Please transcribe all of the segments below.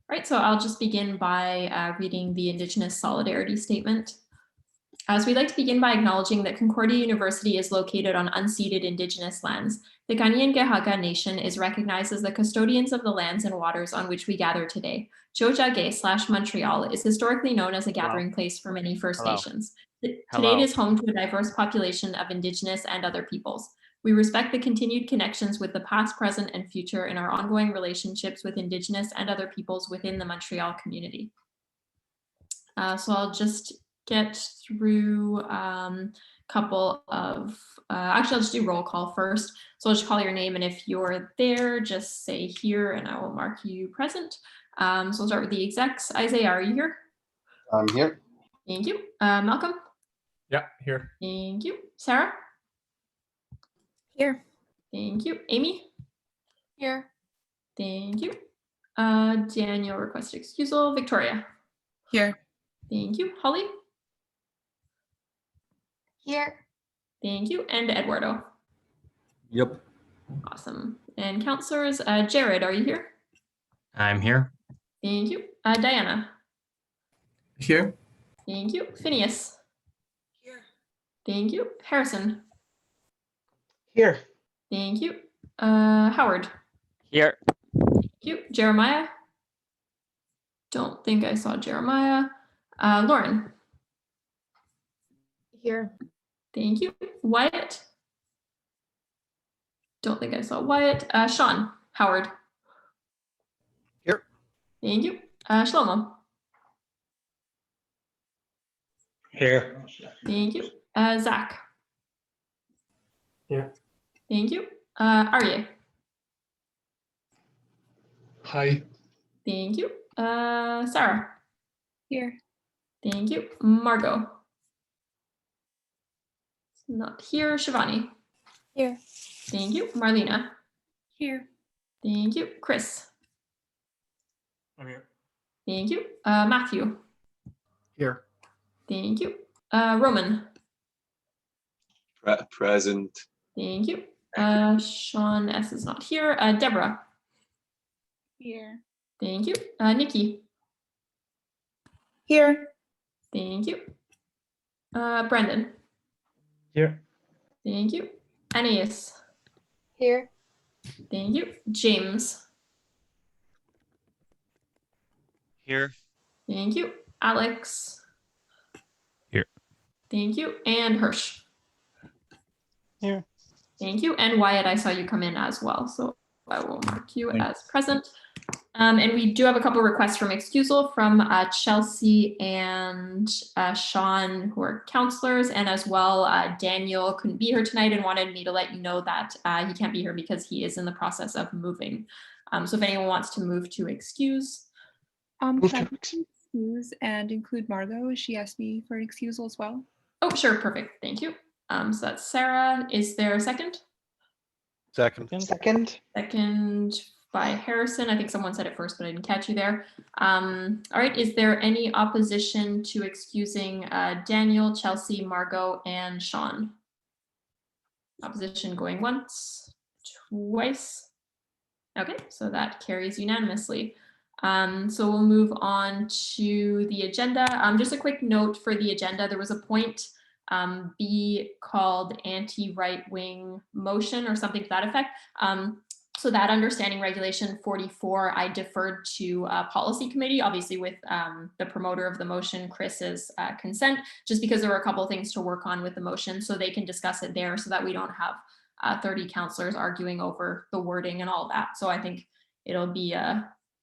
Right, so I'll just begin by reading the Indigenous Solidarity Statement. So we'd like to begin by acknowledging that Concordia University is located on unceded Indigenous lands. The Kanien'kehá:ka Nation is recognized as the custodians of the lands and waters on which we gather today. Tiohtià:ke/Montreal is historically known as a gathering place for many First Nations. Today it is home to a diverse population of Indigenous and other peoples. We respect the continued connections with the past, present, and future in our ongoing relationships with Indigenous and other peoples within the Montreal community. So I'll just get through a couple of, actually I'll just do roll call first. So I'll just call your name, and if you're there, just say here and I will mark you present. So I'll start with the execs. Isaiah, are you here? I'm here. Thank you. Malcolm? Yeah, here. Thank you. Sarah? Here. Thank you. Amy? Here. Thank you. Daniel requested excusal. Victoria? Here. Thank you. Holly? Here. Thank you. And Eduardo? Yep. Awesome. And counselors, Jared, are you here? I'm here. Thank you. Diana? Here. Thank you. Phineas? Here. Thank you. Harrison? Here. Thank you. Howard? Here. Thank you. Jeremiah? Don't think I saw Jeremiah. Lauren? Here. Thank you. Wyatt? Don't think I saw Wyatt. Sean? Howard? Here. Thank you. Shlomo? Here. Thank you. Zach? Here. Thank you. Arye? Hi. Thank you. Sarah? Here. Thank you. Margot? Not here. Shivani? Here. Thank you. Marlena? Here. Thank you. Chris? I'm here. Thank you. Matthew? Here. Thank you. Roman? Present. Thank you. Sean S. is not here. Deborah? Here. Thank you. Nikki? Here. Thank you. Brendan? Here. Thank you. Anais? Here. Thank you. James? Here. Thank you. Alex? Here. Thank you. And Hirsch? Here. Thank you. And Wyatt, I saw you come in as well, so I will mark you as present. And we do have a couple requests from excusal from Chelsea and Sean, who are counselors, and as well Daniel couldn't be here tonight and wanted me to let you know that he can't be here because he is in the process of moving. So if anyone wants to move to excuse. Can I excuse and include Margot? She asked me for an excusal as well. Oh, sure. Perfect. Thank you. So that's Sarah. Is there a second? Second. Second by Harrison. I think someone said it first, but I didn't catch you there. All right. Is there any opposition to excusing Daniel, Chelsea, Margot, and Sean? Opposition going once, twice. Okay, so that carries unanimously. So we'll move on to the agenda. Just a quick note for the agenda. There was a point B called anti-right-wing motion or something to that effect. So that understanding regulation 44, I deferred to policy committee, obviously with the promoter of the motion, Chris's consent, just because there were a couple of things to work on with the motion, so they can discuss it there so that we don't have 30 counselors arguing over the wording and all that. So I think it'll be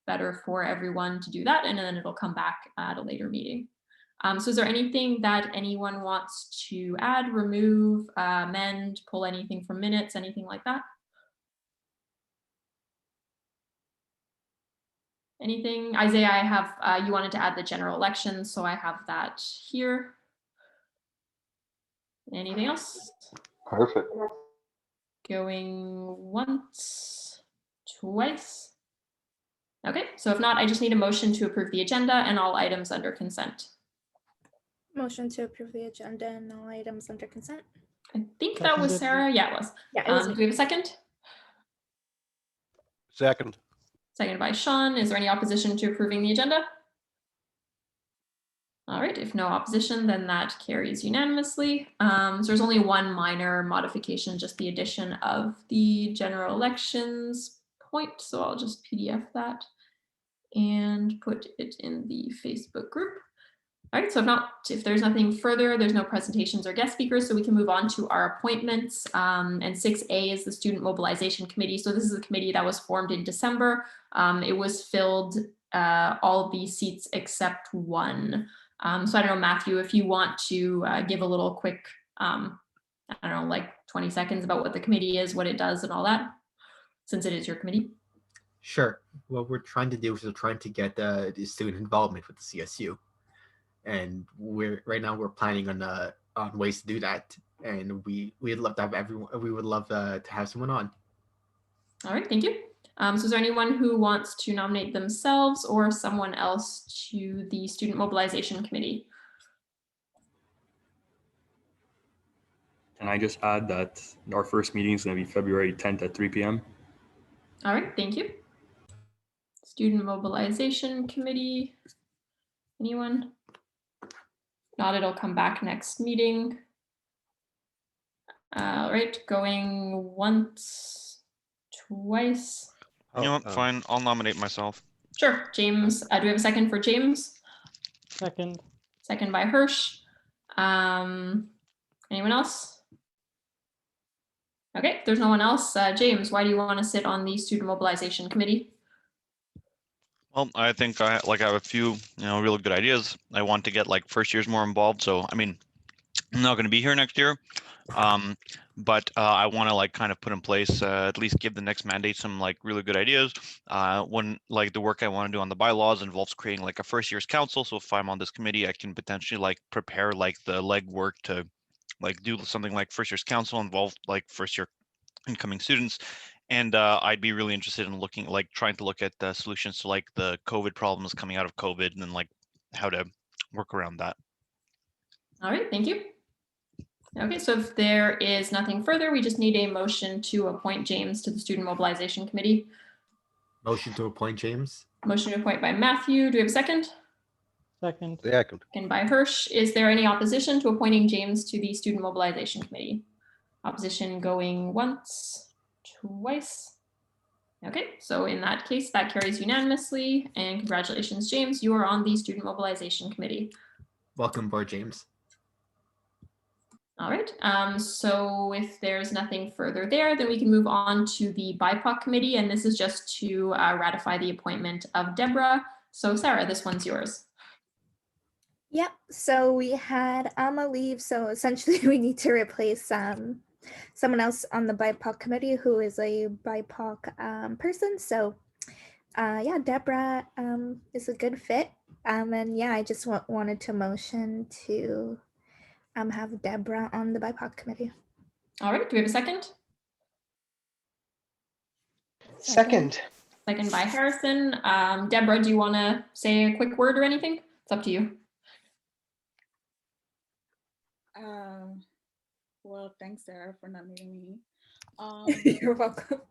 better for everyone to do that, and then it'll come back at a later meeting. So is there anything that anyone wants to add, remove, amend, pull anything from minutes, anything like that? Anything? Isaiah, I have, you wanted to add the general election, so I have that here. Anything else? Perfect. Going once, twice. Okay, so if not, I just need a motion to approve the agenda and all items under consent. Motion to approve the agenda and all items under consent. I think that was Sarah. Yeah, it was. Yeah, it was Do we have a second? Second. Seconded by Sean. Is there any opposition to approving the agenda? All right, if no opposition, then that carries unanimously. So there's only one minor modification, just the addition of the general elections point. So I'll just PDF that and put it in the Facebook group. All right, so if there's nothing further, there's no presentations or guest speakers, so we can move on to our appointments. And 6A is the Student Mobilization Committee. So this is a committee that was formed in December. It was filled all the seats except one. So I don't know, Matthew, if you want to give a little quick, I don't know, like 20 seconds about what the committee is, what it does and all that, since it is your committee. Sure. What we're trying to do is we're trying to get the student involvement with the CSU. And right now we're planning on ways to do that. And we'd love to have everyone, we would love to have someone on. All right, thank you. So is there anyone who wants to nominate themselves or someone else to the Student Mobilization Committee? Can I just add that our first meeting is going to be February 10th at 3 p.m. All right, thank you. Student Mobilization Committee. Anyone? Not, it'll come back next meeting. All right, going once, twice. You know what? Fine. I'll nominate myself. Sure, James. Do we have a second for James? Second. Second by Hirsch. Anyone else? Okay, if there's no one else. James, why do you want to sit on the Student Mobilization Committee? Well, I think I have a few, really good ideas. I want to get like first years more involved. So, I mean, I'm not going to be here next year. But I want to kind of put in place, at least give the next mandate some really good ideas. When the work I want to do on the bylaws involves creating a first year's council. So if I'm on this committee, I can potentially prepare the legwork to do something like first year's council, involve first year incoming students. And I'd be really interested in looking trying to look at the solutions to the COVID problems coming out of COVID, and then how to work around that. All right, thank you. Okay, so if there is nothing further, we just need a motion to appoint James to the Student Mobilization Committee. Motion to appoint James. Motion to appoint by Matthew. Do we have a second? Second. Second. Second by Hirsch. Is there any opposition to appointing James to the Student Mobilization Committee? Opposition going once, twice. Okay, so in that case, that carries unanimously. And congratulations, James. You are on the Student Mobilization Committee. Welcome aboard, James. All right, so if there's nothing further there, then we can move on to the BIPOC committee, and this is just to ratify the appointment of Deborah. So Sarah, this one's yours. Yep, so we had Alma leave, so essentially we need to replace someone else on the BIPOC committee who is a BIPOC person. So yeah, Deborah is a good fit. And yeah, I just wanted to motion to have Deborah on the BIPOC committee. All right, do we have a second? Second. Second by Harrison. Deborah, do you want to say a quick word or anything? It's up to you. Well, thanks, Sarah, for nominating me. You're welcome.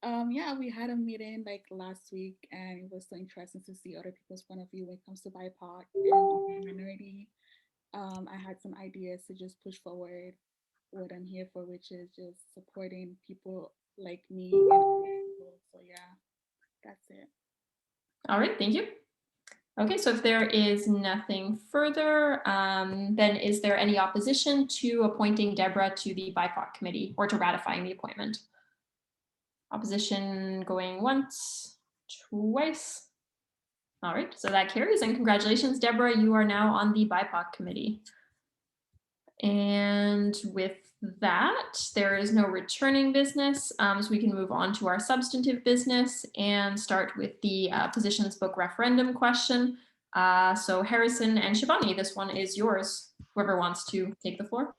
Yeah, we had a meeting last week, and it was so interesting to see other people's point of view when it comes to BIPOC and minority. I had some ideas to just push forward what I'm here for, which is just supporting people like me. So yeah, that's it. All right, thank you. Okay, so if there is nothing further, then is there any opposition to appointing Deborah to the BIPOC committee or to ratifying the appointment? Opposition going once, twice. All right, so that carries, and congratulations, Deborah, you are now on the BIPOC committee. And with that, there is no returning business, so we can move on to our substantive business and start with the positions book referendum question. So Harrison and Shivani, this one is yours. Whoever wants to take the floor.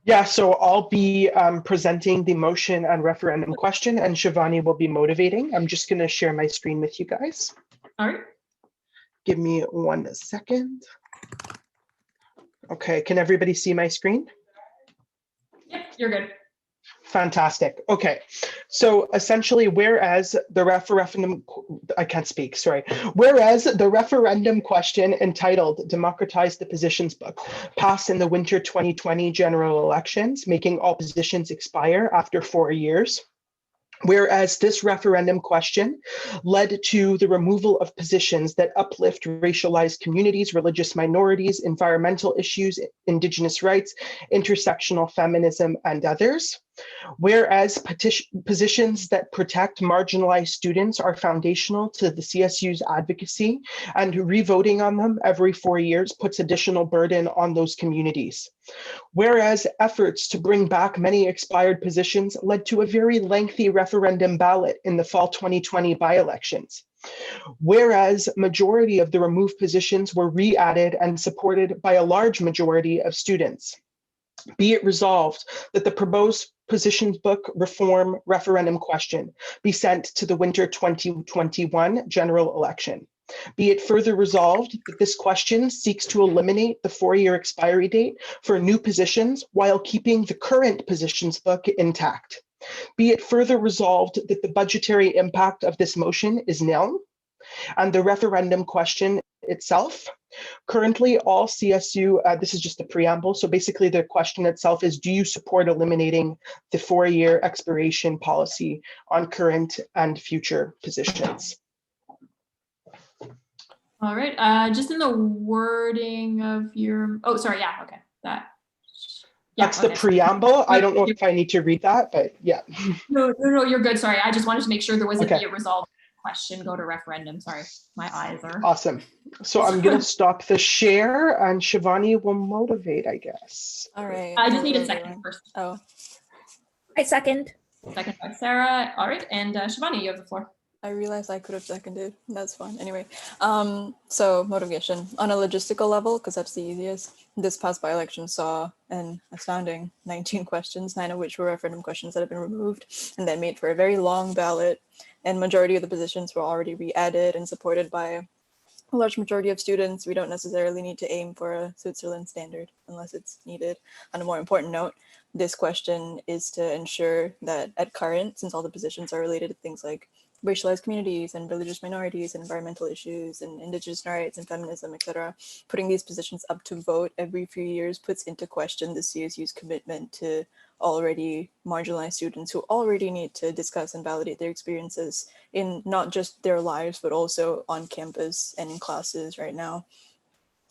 Yeah, so I'll be presenting the motion and referendum question, and Shivani will be motivating. I'm just going to share my screen with you guys. All right. Give me 1 second. Okay, can everybody see my screen? Yep, you're good. Fantastic. Okay. So essentially, whereas the referendum, I can't speak, sorry. Whereas the referendum question entitled Democratize the Positions Book passed in the winter 2020 general elections, making all positions expire after 4 years. Whereas this referendum question led to the removal of positions that uplift racialized communities, religious minorities, environmental issues, Indigenous rights, intersectional feminism, and others. Whereas positions that protect marginalized students are foundational to the CSU's advocacy, and revoting on them every 4 years puts additional burden on those communities. Whereas efforts to bring back many expired positions led to a very lengthy referendum ballot in the fall 2020 by-elections. Whereas majority of the removed positions were re-added and supported by a large majority of students. Be it resolved that the proposed positions book reform referendum question be sent to the winter 2021 general election. Be it further resolved that this question seeks to eliminate the 4-year expiry date for new positions while keeping the current positions book intact. Be it further resolved that the budgetary impact of this motion is nil, and the referendum question itself. Currently, all CSU, this is just the preamble, so basically the question itself is, do you support eliminating the 4-year expiration policy on current and future positions? All right, just in the wording of your, oh, sorry, yeah, okay, that. Yeah, That's the okay. preamble. I don't know if I need to read that, but yeah. No, you're good, sorry. I just wanted to make sure there was Okay. a be it resolved question, go to referendum, sorry. My eyes are. Awesome. So I'm gonna stop the share and Shivani will motivate, I guess. All right. I just need a hello, second everyone. first. Oh, I second. Second by Sarah. All right, and Shivani, you have the floor. I realized I could have seconded. That's fine. Anyway, so motivation on a logistical level, because that's the easiest. This past by-election saw an astounding 19 questions, 9 of which were referendum questions that have been removed, and that made for a very long ballot. And majority of the positions were already re-added and supported by a large majority of students. We don't necessarily need to aim for a Switzerland standard unless it's needed. On a more important note, this question is to ensure that at current, since all the positions are related to things like racialized communities and religious minorities and environmental issues and Indigenous rights and feminism, etc., putting these positions up to vote every few years puts into question the CSU's commitment to already marginalized students who already need to discuss and validate their experiences in not just their lives, but also on campus and in classes right now.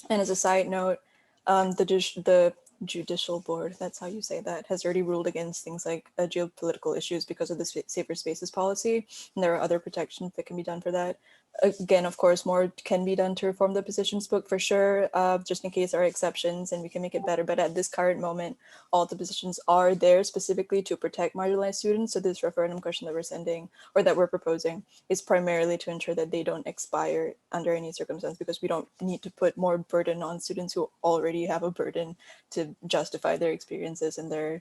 And as a side note, the judicial board, that's how you say that, has already ruled against things like geopolitical issues because of the safer spaces policy. And there are other protections that can be done for that. Again, of course, more can be done to reform the positions book for sure, just in case there are exceptions and we can make it better. But at this current moment, all the positions are there specifically to protect marginalized students. So this referendum question that we're sending, or that we're proposing, is primarily to ensure that they don't expire under any circumstance, because we don't need to put more burden on students who already have a burden to justify their experiences and their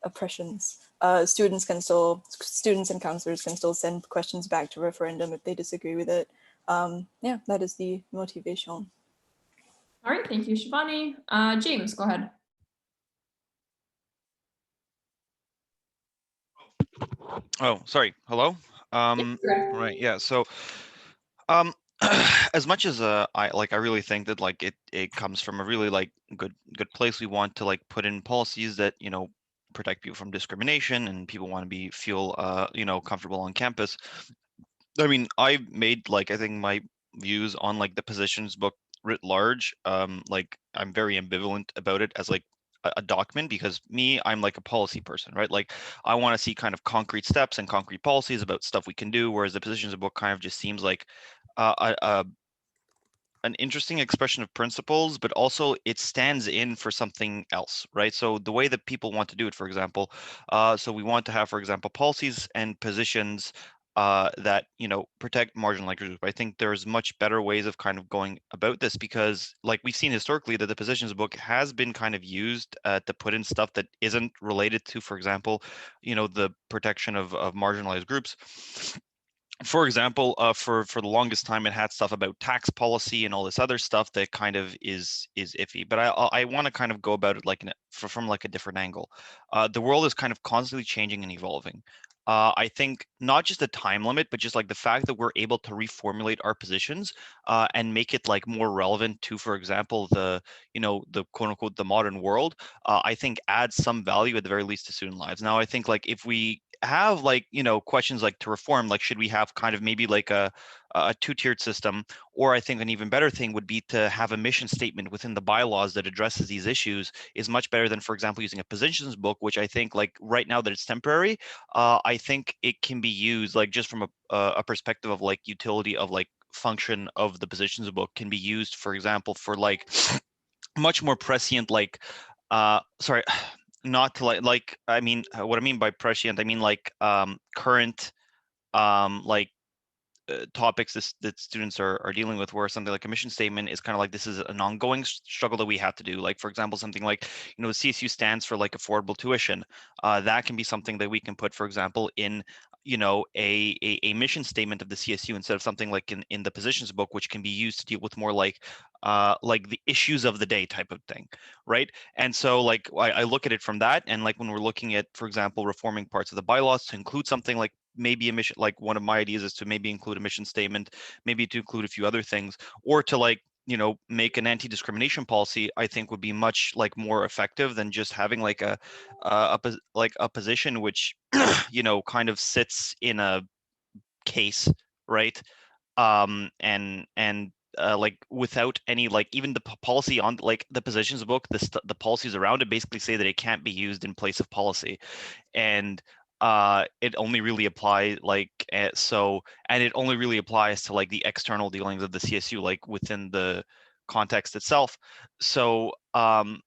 oppressions. Students and counselors can still send questions back to referendum if they disagree with it. Yeah, that is the motivation. All right, thank you, Shivani. James, go ahead. Oh, sorry. Hello. Right. Yeah. So, as much as I really think that it comes from a really good place. We want to put in policies that protect people from discrimination, and people want to feel comfortable on campus. I mean, I made I think my views on the positions book writ large. I'm very ambivalent about it as a document, because I'm a policy person, right? I want to see kind of concrete steps and concrete policies about stuff we can do, whereas the positions book kind of just seems like an interesting expression of principles, but also it stands in for something else, right? So the way that people want to do it, for example, so we want to have, for example, policies and positions that protect marginalized groups. I think there's much better ways of kind of going about this, because we've seen historically that the positions book has been kind of used to put in stuff that isn't related to, for example, the protection of marginalized groups. for example, for the longest time, it had stuff about tax policy and all this other stuff that kind of is iffy. But I want to kind of go about it like from like a different angle. The world is kind of constantly changing and evolving. I think not just the time limit, but just like the fact that we're able to reformulate our positions and make it like more relevant to, for example, the quote unquote the modern world. I think adds some value at the very least to student lives. Now, I think like if we have like questions like to reform, like should we have kind of maybe like a two-tiered system, or I think an even better thing would be to have a mission statement within the bylaws that addresses these issues is much better than, for example, using a positions book, which I think like right now that it's temporary, I think it can be used like just from a perspective of like utility of like function of the positions book can be used, for example, for like much more prescient like sorry, not to like I mean what I mean by prescient, I mean like current like topics that students are dealing with, where something like a mission statement is kind of like this is an ongoing struggle that we have to do. Like, for example, something like the CSU stands for like affordable tuition. That can be something that we can put, for example, in a mission statement of the CSU instead of something like in the positions book, which can be used to deal with more like the issues of the day type of thing, right? And so like I look at it from that, and like when we're looking at, for example, reforming parts of the bylaws to include something like maybe a mission, like one of my ideas is to maybe include a mission statement, maybe to include a few other things, or to like make an anti-discrimination policy, I think would be much like more effective than just having like a position which kind of sits in a case, right? And like without any like even the policy on like the positions book, the policies around it basically say that it can't be used in place of policy, and it only really applies like and it only really applies to like the external dealings of the CSU, like within the context itself. So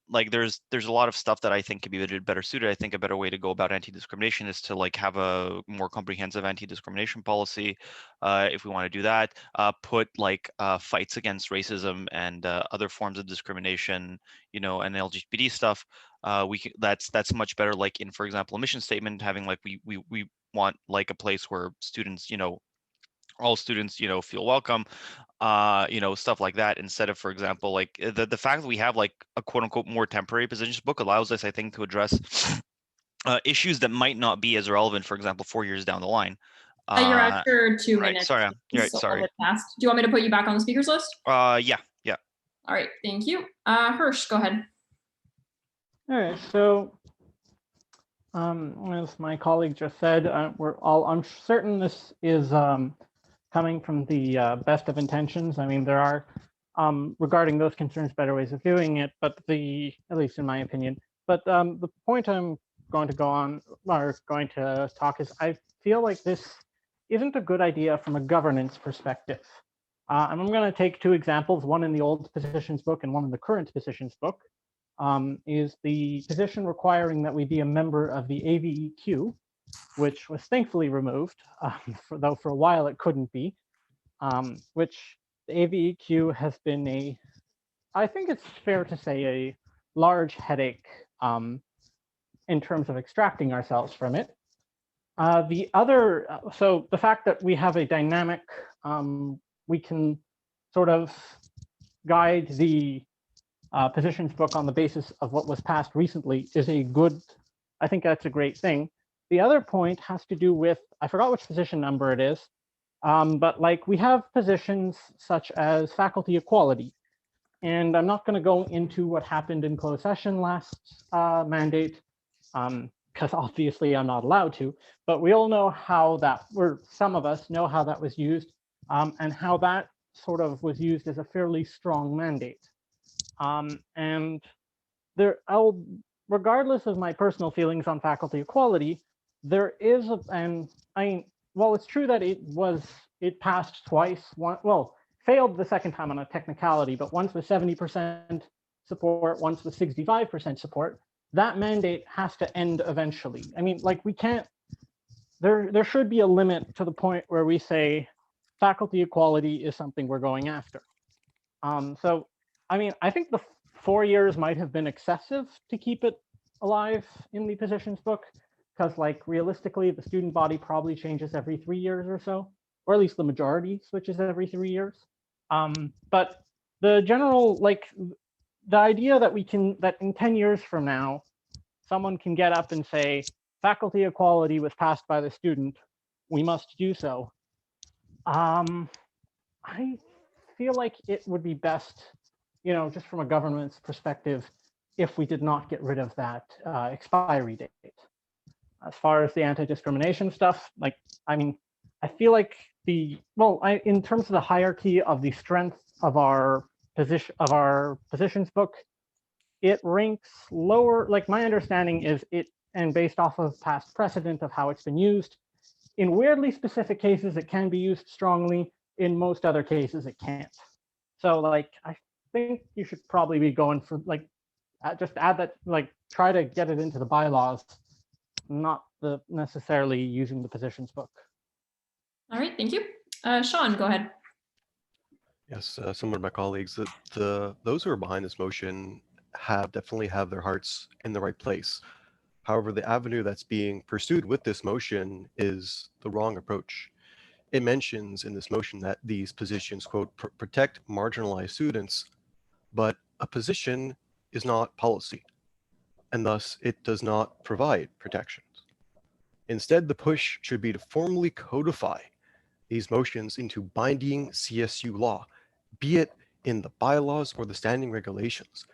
like there's a lot of stuff that I think could be better suited. I think a better way to go about anti-discrimination is to like have a more comprehensive anti-discrimination policy, if we want to do that. Put like fights against racism and other forms of discrimination, and LGBT stuff. That's much better, like in, for example, a mission statement, having like we want like a place where students, all students, feel welcome, stuff like that, instead of, for example, like the fact that we have like a quote unquote more temporary positions book allows us, I think, to address issues that might not be as relevant, for example, 4 years down the line. You're at your 2 right, minutes. sorry, you're right, So sorry. a bit fast. Do you want me to put you back on the speakers list? Yeah. All right, thank you. Hirsch, go ahead. All right, so as my colleague just said, we're all uncertain this is coming from the best of intentions. I mean, there are, regarding those concerns, better ways of doing it, but at least in my opinion. But the point I'm going to go on, or going to talk, is I feel like this isn't a good idea from a governance perspective. And I'm going to take two examples, one in the old positions book and one in the current positions book. Is the position requiring that we be a member of the AVEQ, which was thankfully removed, though for a while it couldn't be, which the AVEQ has been I think it's fair to say, a large headache in terms of extracting ourselves from it. The other, so the fact that we have a dynamic, we can sort of guide the positions book on the basis of what was passed recently is I think that's a great thing. The other point has to do with, I forgot which position number it is, but like we have positions such as faculty equality. And I'm not going to go into what happened in closed session last mandate, because obviously I'm not allowed to, but we all know how that, or some of us know how that was used, and how that sort of was used as a fairly strong mandate. And regardless of my personal feelings on faculty equality, there is, while it's true that it passed twice, failed the second time on a technicality, but once with 70% support, once with 65% support, that mandate has to end eventually. I mean, like we can't, there should be a limit to the point where we say faculty equality is something we're going after. So, I mean, I think the 4 years might have been excessive to keep it alive in the positions book, because like realistically, the student body probably changes every 3 years or so. or at least the majority switches every 3 years. But the general, like, the idea that that in 10 years from now, someone can get up and say, faculty equality was passed by the student, we must do so. I feel like it would be best, just from a government's perspective, if we did not get rid of that expiry date. As far as the anti-discrimination stuff, I feel like in terms of the hierarchy of the strength of our positions book, it ranks lower. Like, my understanding is and based off of past precedent of how it's been used, in weirdly specific cases, it can be used strongly. In most other cases, it can't. So, I think you should probably be going for, just add that, try to get it into the bylaws, not necessarily using the positions book. All right, thank you. Sean, go ahead. Yes, similar to my colleagues, those who are behind this motion definitely have their hearts in the right place. However, the avenue that's being pursued with this motion is the wrong approach. It mentions in this motion that these positions, quote, protect marginalized students, but a position is not policy, and thus it does not provide protections. Instead, the push should be to formally codify these motions into binding CSU law, be it in the bylaws or the standing regulations.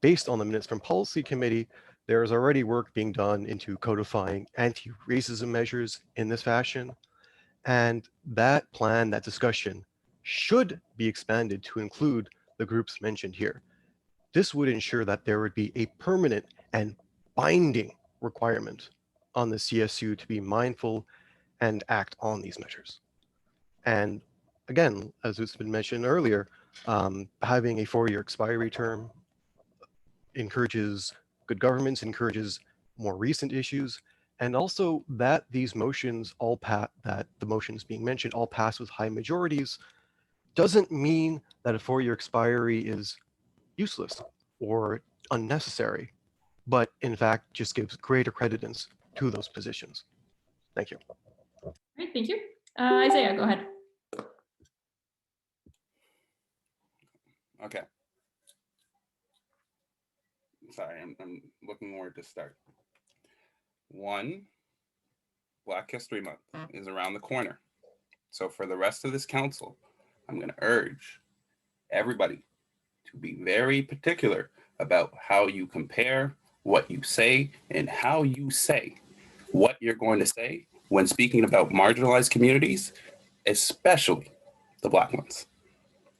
Based on the minutes from policy committee, there is already work being done into codifying anti-racism measures in this fashion. And that plan, that discussion, should be expanded to include the groups mentioned here. This would ensure that there would be a permanent and binding requirement on the CSU to be mindful and act on these measures. And again, as it's been mentioned earlier, having a 4-year expiry term encourages good governance, encourages more recent issues, and also that these motions that the motions being mentioned all pass with high majorities doesn't mean that a 4-year expiry is useless or unnecessary, but in fact just gives greater credence to those positions. Thank you. All right, thank you. Isaiah, go ahead. Okay. Sorry, I'm looking where to start. 1, Black History Month is around the corner. So for the rest of this council, I'm going to urge everybody to be very particular about how you compare what you say and how you say what you're going to say when speaking about marginalized communities, especially the Black ones.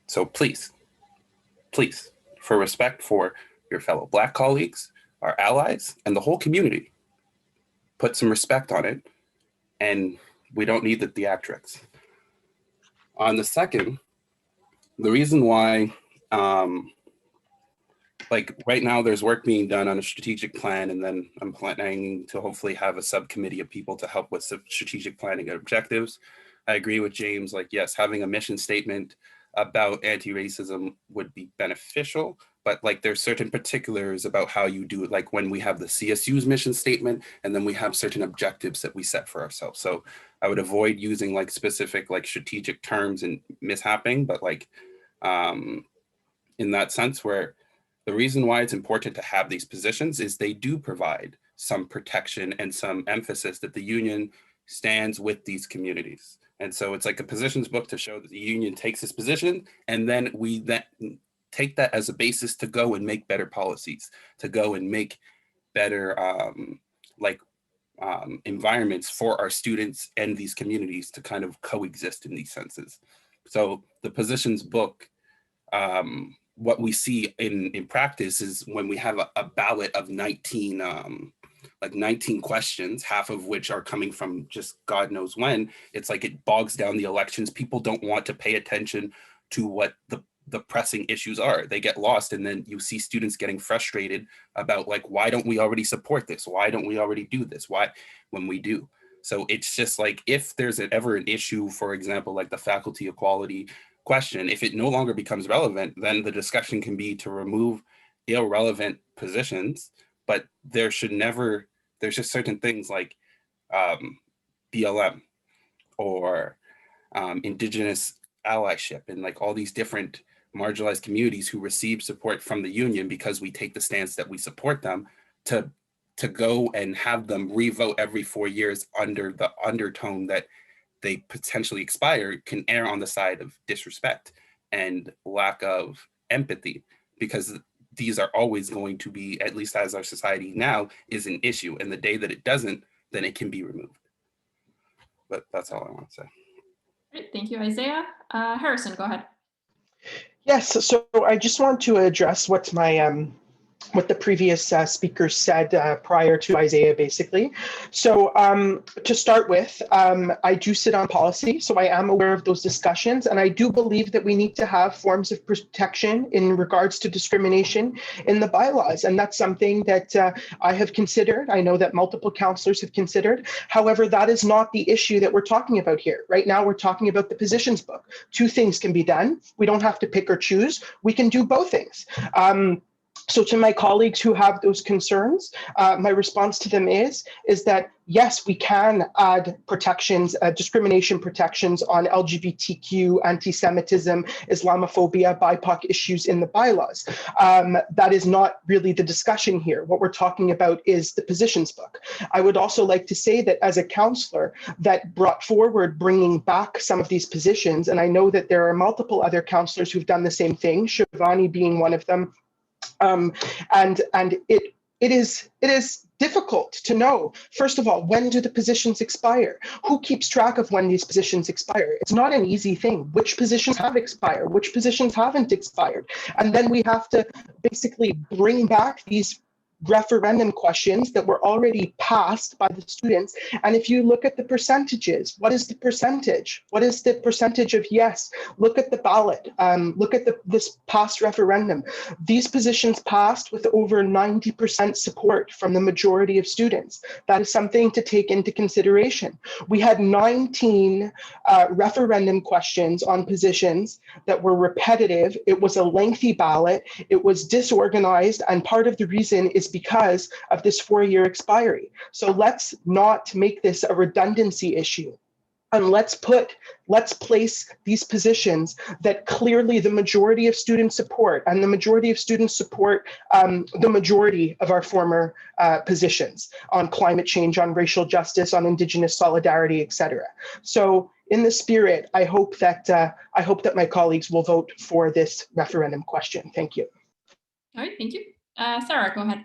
So please, for respect for your fellow Black colleagues, our allies, and the whole community, put some respect on it, and we don't need the theatrics. On the second, the reason why, right now there's work being done on a strategic plan, and then I'm planning to hopefully have a subcommittee of people to help with strategic planning and objectives. I agree with James, yes, having a mission statement about anti-racism would be beneficial, but there's certain particulars about how you do it, when we have the CSU's mission statement, and then we have certain objectives that we set for ourselves. So I would avoid using specific strategic terms and mishapping, but in that sense, where the reason why it's important to have these positions is they do provide some protection and some emphasis that the union stands with these communities. And so it's like a positions book to show that the union takes this position, and then we take that as a basis to go and make better policies, to go and make better environments for our students and these communities to kind of coexist in these senses. So the positions book, what we see in practice is when we have a ballot of 19 questions, half of which are coming from just God knows when, it's it bogs down the elections. People don't want to pay attention to what the pressing issues are. They get lost, and then you see students getting frustrated about why don't we already support this? Why don't we already do this? Why, when we do? So it's just if there's ever an issue, for example, the faculty equality question, if it no longer becomes relevant, then the discussion can be to remove irrelevant positions. But there's just certain things like BLM or Indigenous allyship, and like all these different marginalized communities who receive support from the union because we take the stance that we support them, to go and have them revote every 4 years under the undertone that they potentially expire can err on the side of disrespect and lack of empathy, because these are always going to be, at least as our society now is, an issue. And the day that it doesn't, then it can be removed. But that's all I want to say. Great, thank you, Isaiah. Harrison, go ahead. Yes, so I just want to address what what the previous speaker said prior to Isaiah, basically. So to start with, I do sit on policy, so I am aware of those discussions, and I do believe that we need to have forms of protection in regards to discrimination in the bylaws, and that's something that I have considered. I know that multiple councillors have considered. However, that is not the issue that we're talking about here. Right now, we're talking about the positions book. Two things can be done. We don't have to pick or choose. We can do both things. So to my colleagues who have those concerns, my response to them is that yes, we can add protections, discrimination protections on LGBTQ, anti-Semitism, Islamophobia, BIPOC issues in the bylaws. That is not really the discussion here. What we're talking about is the positions book. I would also like to say that as a councillor that brought forward bringing back some of these positions, and I know that there are multiple other councillors who've done the same thing, Shivani being one of them, and it is difficult to know, first of all, when do the positions expire? Who keeps track of when these positions expire? It's not an easy thing. Which positions have expired? Which positions haven't expired? And then we have to basically bring back these referendum questions that were already passed by the students. And if you look at the percentages, what is the percentage? What is the percentage of yes? Look at the ballot. Look at this past referendum. These positions passed with over 90% support from the majority of students. That is something to take into consideration. We had 19 referendum questions on positions that were repetitive. It was a lengthy ballot. It was disorganized, and part of the reason is because of this 4-year expiry. So let's not make this a redundancy issue. And let's place these positions that clearly the majority of students support, and the majority of students support the majority of our former positions on climate change, on racial justice, on Indigenous solidarity, etc. So in the spirit, I hope that my colleagues will vote for this referendum question. Thank you. All right, thank you. Sarah, go ahead.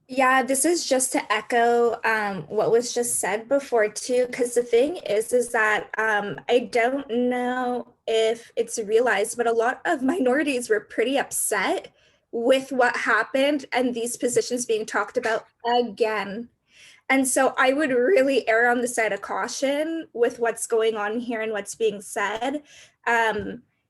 Yeah, this is just to echo what was just said before too, because the thing is that I don't know if it's realized, but a lot of minorities were pretty upset with what happened and these positions being talked about again. And so I would really err on the side of caution with what's going on here and what's being said.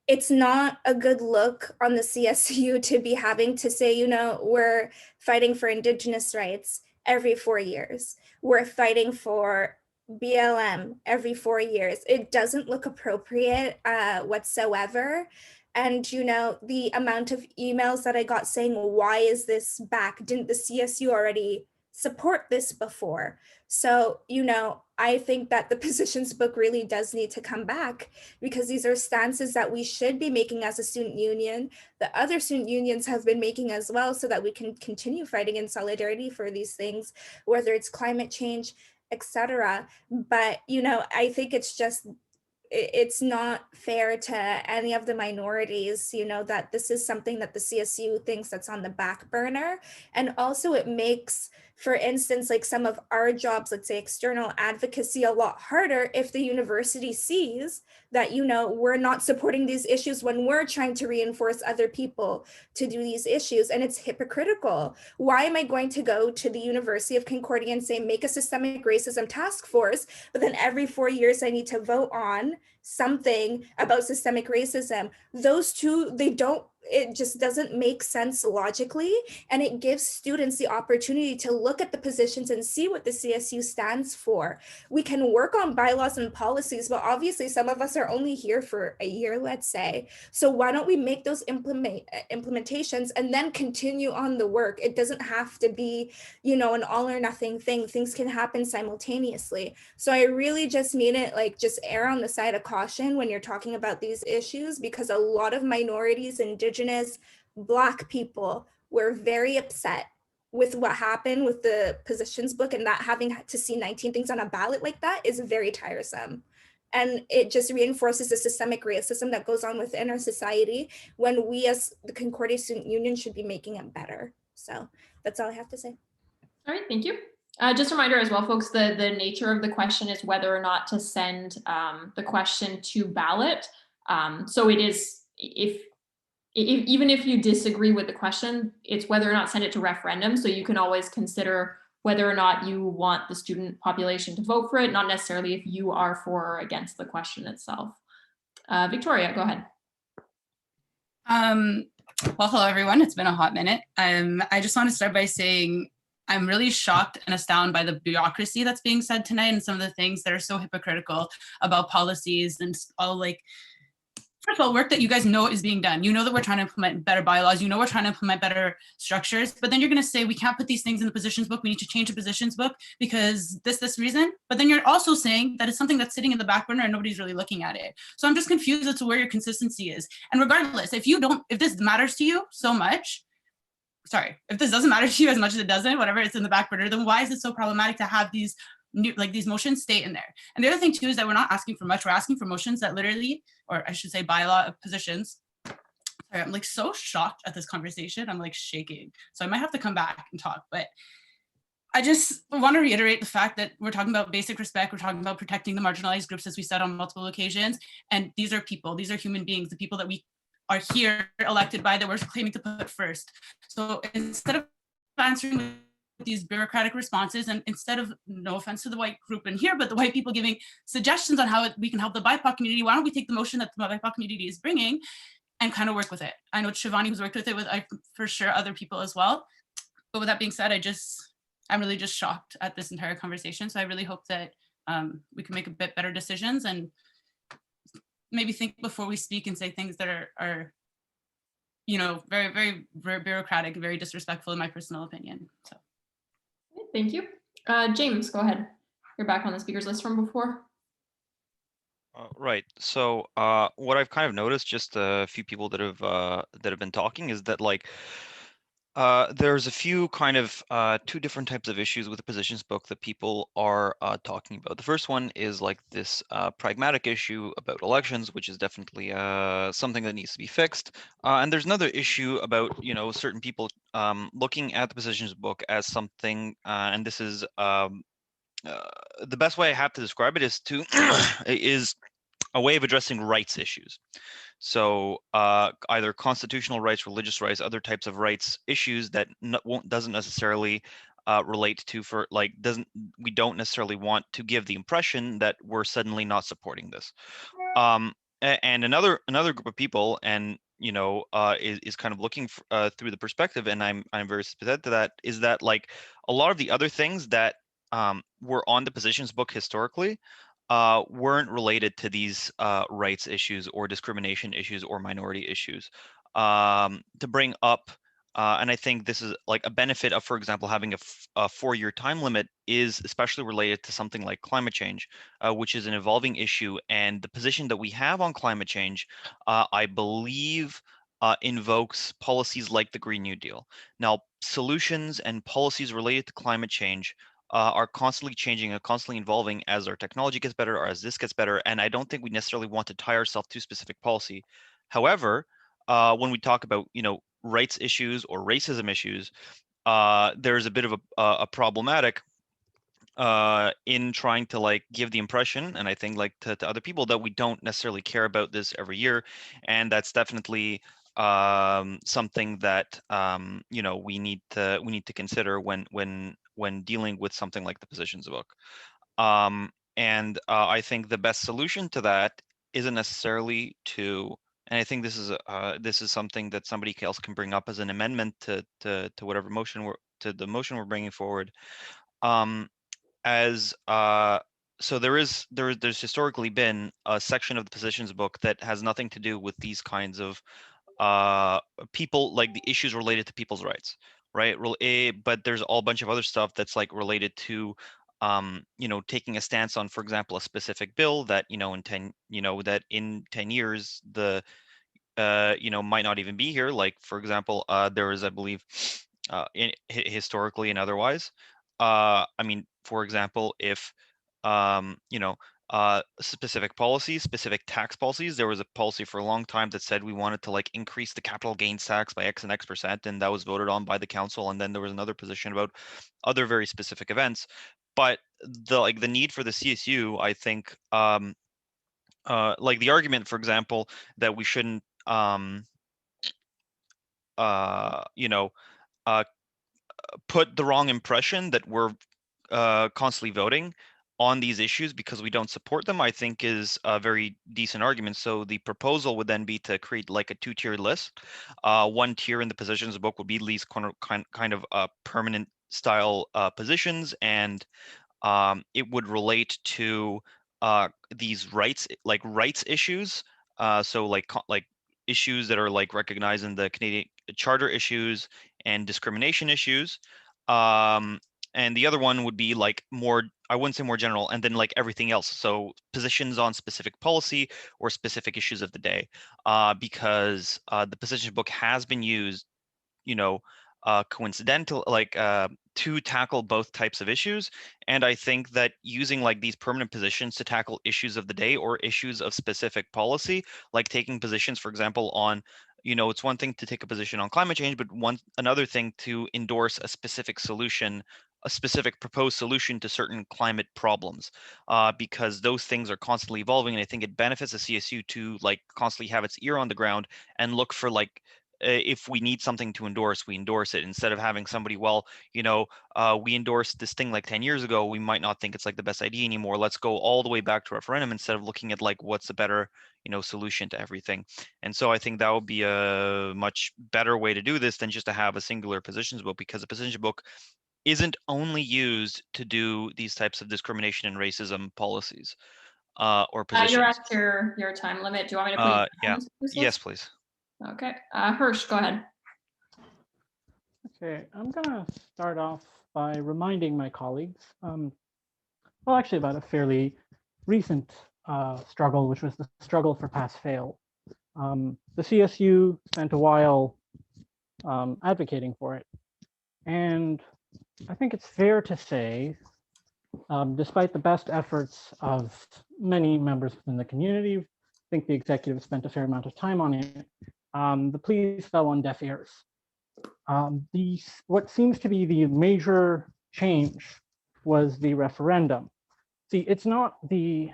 It's not a good look on the CSU to be having to say, you know, we're fighting for Indigenous rights every 4 years. We're fighting for BLM every 4 years. It doesn't look appropriate whatsoever. And, you know, the amount of emails that I got saying, why is this back? Didn't the CSU already support this before? So, you know, I think that the positions book really does need to come back, because these are stances that we should be making as a student union, the other student unions have been making as well, so that we can continue fighting in solidarity for these things, whether it's climate change, etc. But, you know, I think it's not fair to any of the minorities, you know, that this is something that the CSU thinks that's on the back burner. And also it makes, for instance, like some of our jobs, let's say external advocacy, a lot harder if the university sees that, you know, we're not supporting these issues when we're trying to reinforce other people to do these issues. And it's hypocritical. Why am I going to go to the University of Concordia and say, make a systemic racism task force, but then every 4 years I need to vote on something about systemic racism? Those two, they don't, it just doesn't make sense logically, and it gives students the opportunity to look at the positions and see what the CSU stands for. We can work on bylaws and policies, but obviously some of us are only here for a year, let's say. So why don't we make those implementations and then continue on the work? It doesn't have to be, you know, an all or nothing thing. Things can happen simultaneously. So I really just mean it like, just err on the side of caution when you're talking about these issues, because a lot of minorities, Indigenous, Black people were very upset with what happened with the positions book, and that having to see 19 things on a ballot like that is very tiresome. And it just reinforces the systemic racism that goes on within our society, when we as the Concordia Student Union should be making it better. So that's all I have to say. All right, thank you. Just a reminder as well, folks, the nature of the question is whether or not to send the question to ballot. So it is, even if you disagree with the question, it's whether or not send it to referendum. So you can always consider whether or not you want the student population to vote for it, not necessarily if you are for or against the question itself. Victoria, go ahead. Well, hello, everyone. It's been a hot minute. I just want to start by saying I'm really shocked and astounded by the bureaucracy that's being said tonight, and some of the things that are so hypocritical about policies and all, like, first of all, work that you guys know is being done. You know that we're trying to implement better bylaws. You know we're trying to implement better structures, but then you're going to say we can't put these things in the positions book. We need to change the positions book because this reason. But then you're also saying that it's something that's sitting in the back burner and nobody's really looking at it. So I'm just confused as to where your consistency is. And regardless, if this matters to you so much, sorry, if this doesn't matter to you as much as it doesn't, whatever, it's in the back burner, then why is it so problematic to have these these motions stay in there? And the other thing too is that we're not asking for much. We're asking for motions that literally, or I should say bylaw positions. Sorry, I'm like so shocked at this conversation. I'm like shaking. So I might have to come back and talk, but I just want to reiterate the fact that we're talking about basic respect. We're talking about protecting the marginalized groups, as we said on multiple occasions. And these are people, these are human beings, the people that we are here elected by, that we're claiming to put first. So instead of answering these bureaucratic responses, and instead of, no offense to the white group in here, but the white people giving suggestions on how we can help the BIPOC community, why don't we take the motion that the BIPOC community is bringing and kind of work with it? I know Shivani who's worked with it, with for sure other people as well. But with that being said, I'm really just shocked at this entire conversation. So I really hope that we can make a bit better decisions and maybe think before we speak and say things that are you know, very, very, very bureaucratic, very disrespectful in my personal opinion. So. Thank you. James, go ahead. You're back on the speakers list from before. Right. So what I've kind of noticed, just a few people that have been talking, is that like there's a few kind of two different types of issues with the positions book that people are talking about. The first one is like this pragmatic issue about elections, which is definitely something that needs to be fixed. And there's another issue about, you know, certain people looking at the positions book as something, and this is the best way I have to describe it is is a way of addressing rights issues. So either constitutional rights, religious rights, other types of rights issues that doesn't necessarily relate to we don't necessarily want to give the impression that we're suddenly not supporting this. And another group of people, and you know, is kind of looking through the perspective, and I'm very sympathetic to that, is that like a lot of the other things that were on the positions book historically weren't related to these rights issues or discrimination issues or minority issues. To bring up, and I think this is like a benefit of, for example, having a 4-year time limit is especially related to something like climate change, which is an evolving issue. And the position that we have on climate change, I believe, invokes policies like the Green New Deal. Now, solutions and policies related to climate change are constantly changing and constantly evolving as our technology gets better or as this gets better. And I don't think we necessarily want to tie ourselves to specific policy. However, when we talk about, you know, rights issues or racism issues, there's a bit of a problematic in trying to like give the impression, and I think like to other people, that we don't necessarily care about this every year. And that's definitely something that you know, we need to consider when dealing with something like the positions book. And I think the best solution to that isn't necessarily to And I think this is something that somebody else can bring up as an amendment to whatever motion the motion we're bringing forward. So there's historically been a section of the positions book that has nothing to do with these kinds of people, like the issues related to people's rights, right? But there's a bunch of other stuff that's like related to taking a stance on, for example, a specific bill that in 10 years the might not even be here. Like, for example, there is, I believe, historically and otherwise. I mean, for example, if specific policies, specific tax policies. There was a policy for a long time that said we wanted to like increase the capital gains tax by X and X%, and that was voted on by the council. And then there was another position about other very specific events. But the need for the CSU, I think, like the argument, for example, that we shouldn't put the wrong impression that we're constantly voting on these issues because we don't support them, I think is a very decent argument. So the proposal would then be to create like a two-tiered list. One tier in the positions book would be these kind of permanent style positions, and it would relate to these rights issues. So like issues that are like recognized in the Canadian Charter issues and discrimination issues. And the other one would be like more, I wouldn't say more general, and then like everything else. So positions on specific policy or specific issues of the day, because the position book has been used, coincidental, to tackle both types of issues. And I think that using like these permanent positions to tackle issues of the day or issues of specific policy, like taking positions, for example, on, it's one thing to take a position on climate change, but another thing to endorse a specific solution, a specific proposed solution to certain climate problems, because those things are constantly evolving. And I think it benefits the CSU to like constantly have its ear on the ground and look for like, if we need something to endorse, we endorse it, instead of having somebody, we endorsed this thing like 10 years ago, we might not think it's like the best idea anymore. Let's go all the way back to referendum instead of looking at like what's a better, solution to everything. And so I think that would be a much better way to do this than just to have a singular positions book, because a position book isn't only used to do these types of discrimination and racism policies or positions. You're at your time limit. Do you want me to put you yeah. on this Yes, list? please. Okay. Hirsch, go ahead. Okay, I'm gonna start off by reminding my colleagues, well, actually about a fairly recent struggle, which was the struggle for pass-fail. The CSU spent a while advocating for it. And I think it's fair to say, despite the best efforts of many members within the community, I think the executive spent a fair amount of time on it, the pleas fell on deaf ears. What seems to be the major change was the referendum. See, it's not the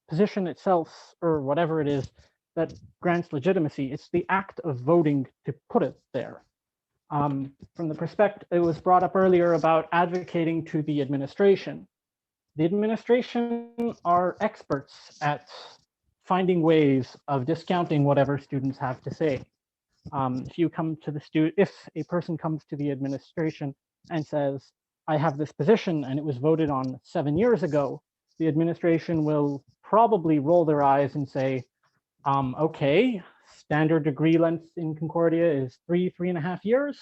position itself or whatever it is that grants legitimacy, it's the act of voting to put it there. From the perspective, it was brought up earlier about advocating to the administration. The administration are experts at finding ways of discounting whatever students have to say. If a person comes to the administration and says, I have this position and it was voted on 7 years ago, the administration will probably roll their eyes and say, okay, standard degree length in Concordia is 3.5 years.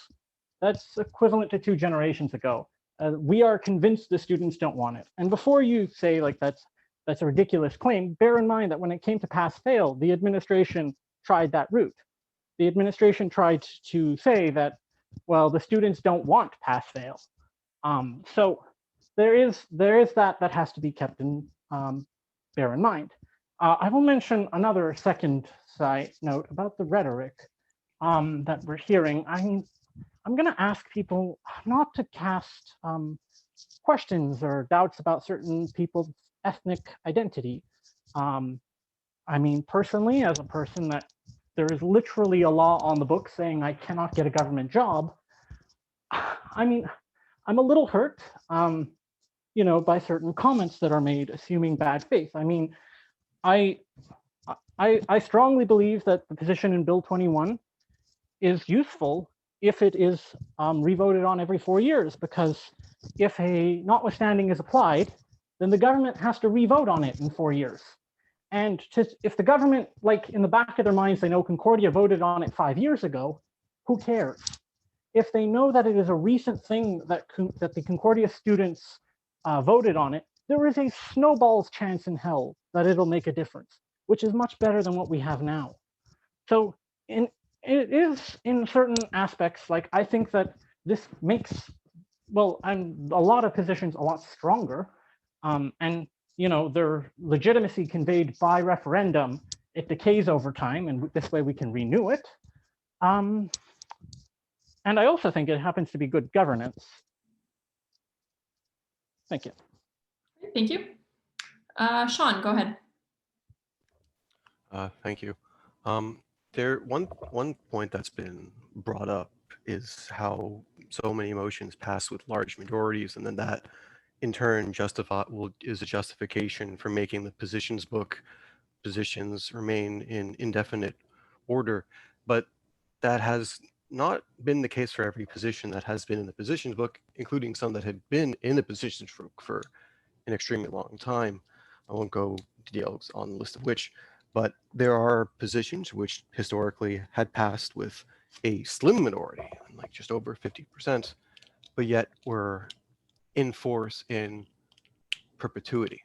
That's equivalent to 2 generations ago. We are convinced the students don't want it. And before you say like that's a ridiculous claim, bear in mind that when it came to pass-fail, the administration tried that route. The administration tried to say that, well, the students don't want pass-fail. So there is that has to be kept in bear in mind. I will mention another second side note about the rhetoric that we're hearing. I'm going to ask people not to cast questions or doubts about certain people's ethnic identity. I mean, personally, as a person that there is literally a law on the book saying I cannot get a government job, I mean, I'm a little hurt, by certain comments that are made assuming bad faith. I mean, I strongly believe that the position in Bill 21 is useful if it is revoted on every 4 years, because if a notwithstanding is applied, then the government has to revote on it in 4 years. And if the government, like in the back of their minds, they know Concordia voted on it 5 years ago, who cares? If they know that it is a recent thing that the Concordia students voted on it, there is a snowball's chance in hell that it'll make a difference, which is much better than what we have now. So it is in certain aspects, like I think that this makes, well, and a lot of positions a lot stronger, and you know, their legitimacy conveyed by referendum, it decays over time, and this way we can renew it. And I also think it happens to be good governance. Thank you. Thank you. Sean, go ahead. Thank you. One point that's been brought up is how so many motions pass with large majorities, and then that in turn is a justification for making the positions remain in indefinite order. But that has not been the case for every position that has been in the positions book, including some that had been in the positions for an extremely long time. I won't go details on the list of which, but there are positions which historically had passed with a slim minority, like just over 50%, but yet were in force in perpetuity.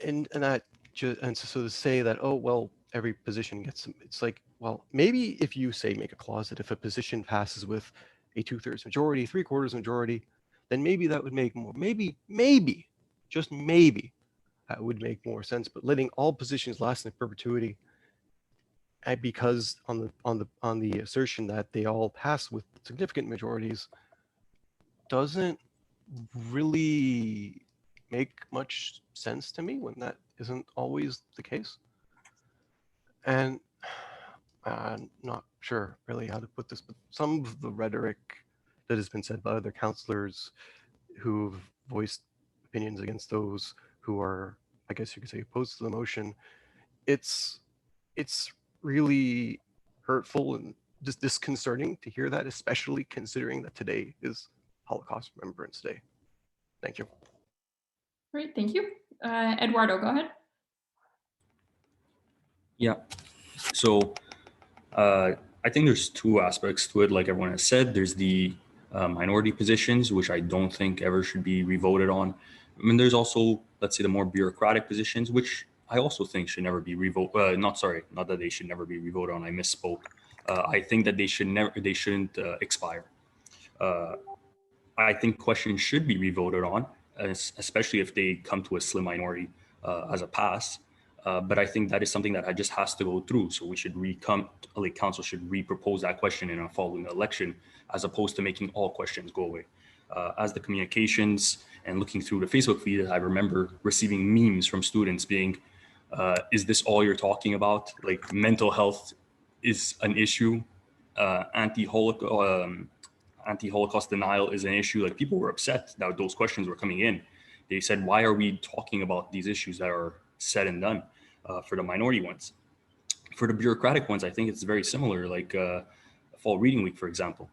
And so to say that, oh, well, every position gets, it's like, well, maybe if you say make a clause that if a position passes with a 2/3 majority, 3/4 majority, then maybe that would make more, maybe, just maybe, that would make more sense. But letting all positions last in perpetuity, because on the assertion that they all pass with significant majorities, doesn't really make much sense to me when that isn't always the case. And I'm not sure really how to put this, but some of the rhetoric that has been said by other counselors who've voiced opinions against those who are, I guess you could say, opposed to the motion, it's really hurtful and just disconcerting to hear that, especially considering that today is Holocaust Remembrance Day. Thank you. Great, thank you. Eduardo, go ahead. Yeah. So I think there's two aspects to it. Like everyone has said, there's the minority positions, which I don't think ever should be revoted on. I mean, there's also, let's say, the more bureaucratic positions, which I also think should never be revoted. Not that they should never be revoted on. I misspoke. I think that they shouldn't expire. I think questions should be revoted on, especially if they come to a slim minority as a pass. But I think that is something that just has to go through. So we should council should re-propose that question in a following election, as opposed to making all questions go away. As the communications and looking through the Facebook feed, I remember receiving memes from students being, is this all you're talking about? Like, mental health is an issue. Anti-Holocaust denial is an issue. Like, people were upset that those questions were coming in. They said, why are we talking about these issues that are said and done for the minority ones? For the bureaucratic ones, I think it's very similar, like fall reading week, for example.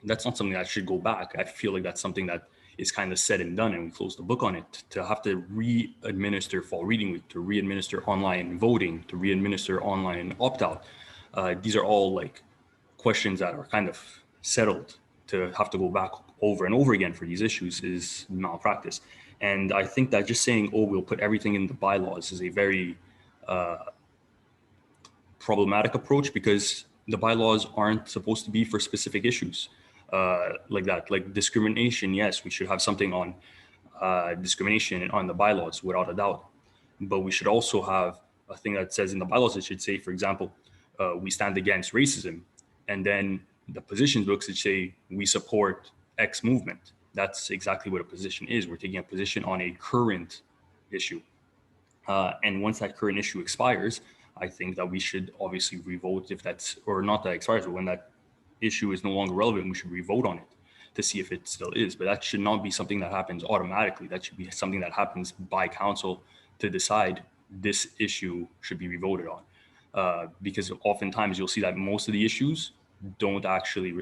That's not something that should go back. I feel like that's something that is kind of said and done, and we close the book on it. To have to re-administer fall reading week, to re-administer online voting, to re-administer online opt-out, these are all like questions that are kind of settled. To have to go back over and over again for these issues is malpractice. And I think that just saying, oh, we'll put everything in the bylaws is a very problematic approach, because the bylaws aren't supposed to be for specific issues like that. Like discrimination, yes, we should have something on discrimination on the bylaws without a doubt. But we should also have a thing that says in the bylaws, it should say, for example, we stand against racism. And then the positions books should say, we support X movement. That's exactly what a position is. We're taking a position on a current issue. And once that current issue expires, I think that we should obviously revote if that's, or not that expires, but when that issue is no longer relevant, we should revote on it to see if it still is. But that should not be something that happens automatically. That should be something that happens by council to decide this issue should be revoted on. Because oftentimes you'll see that most of the issues don't actually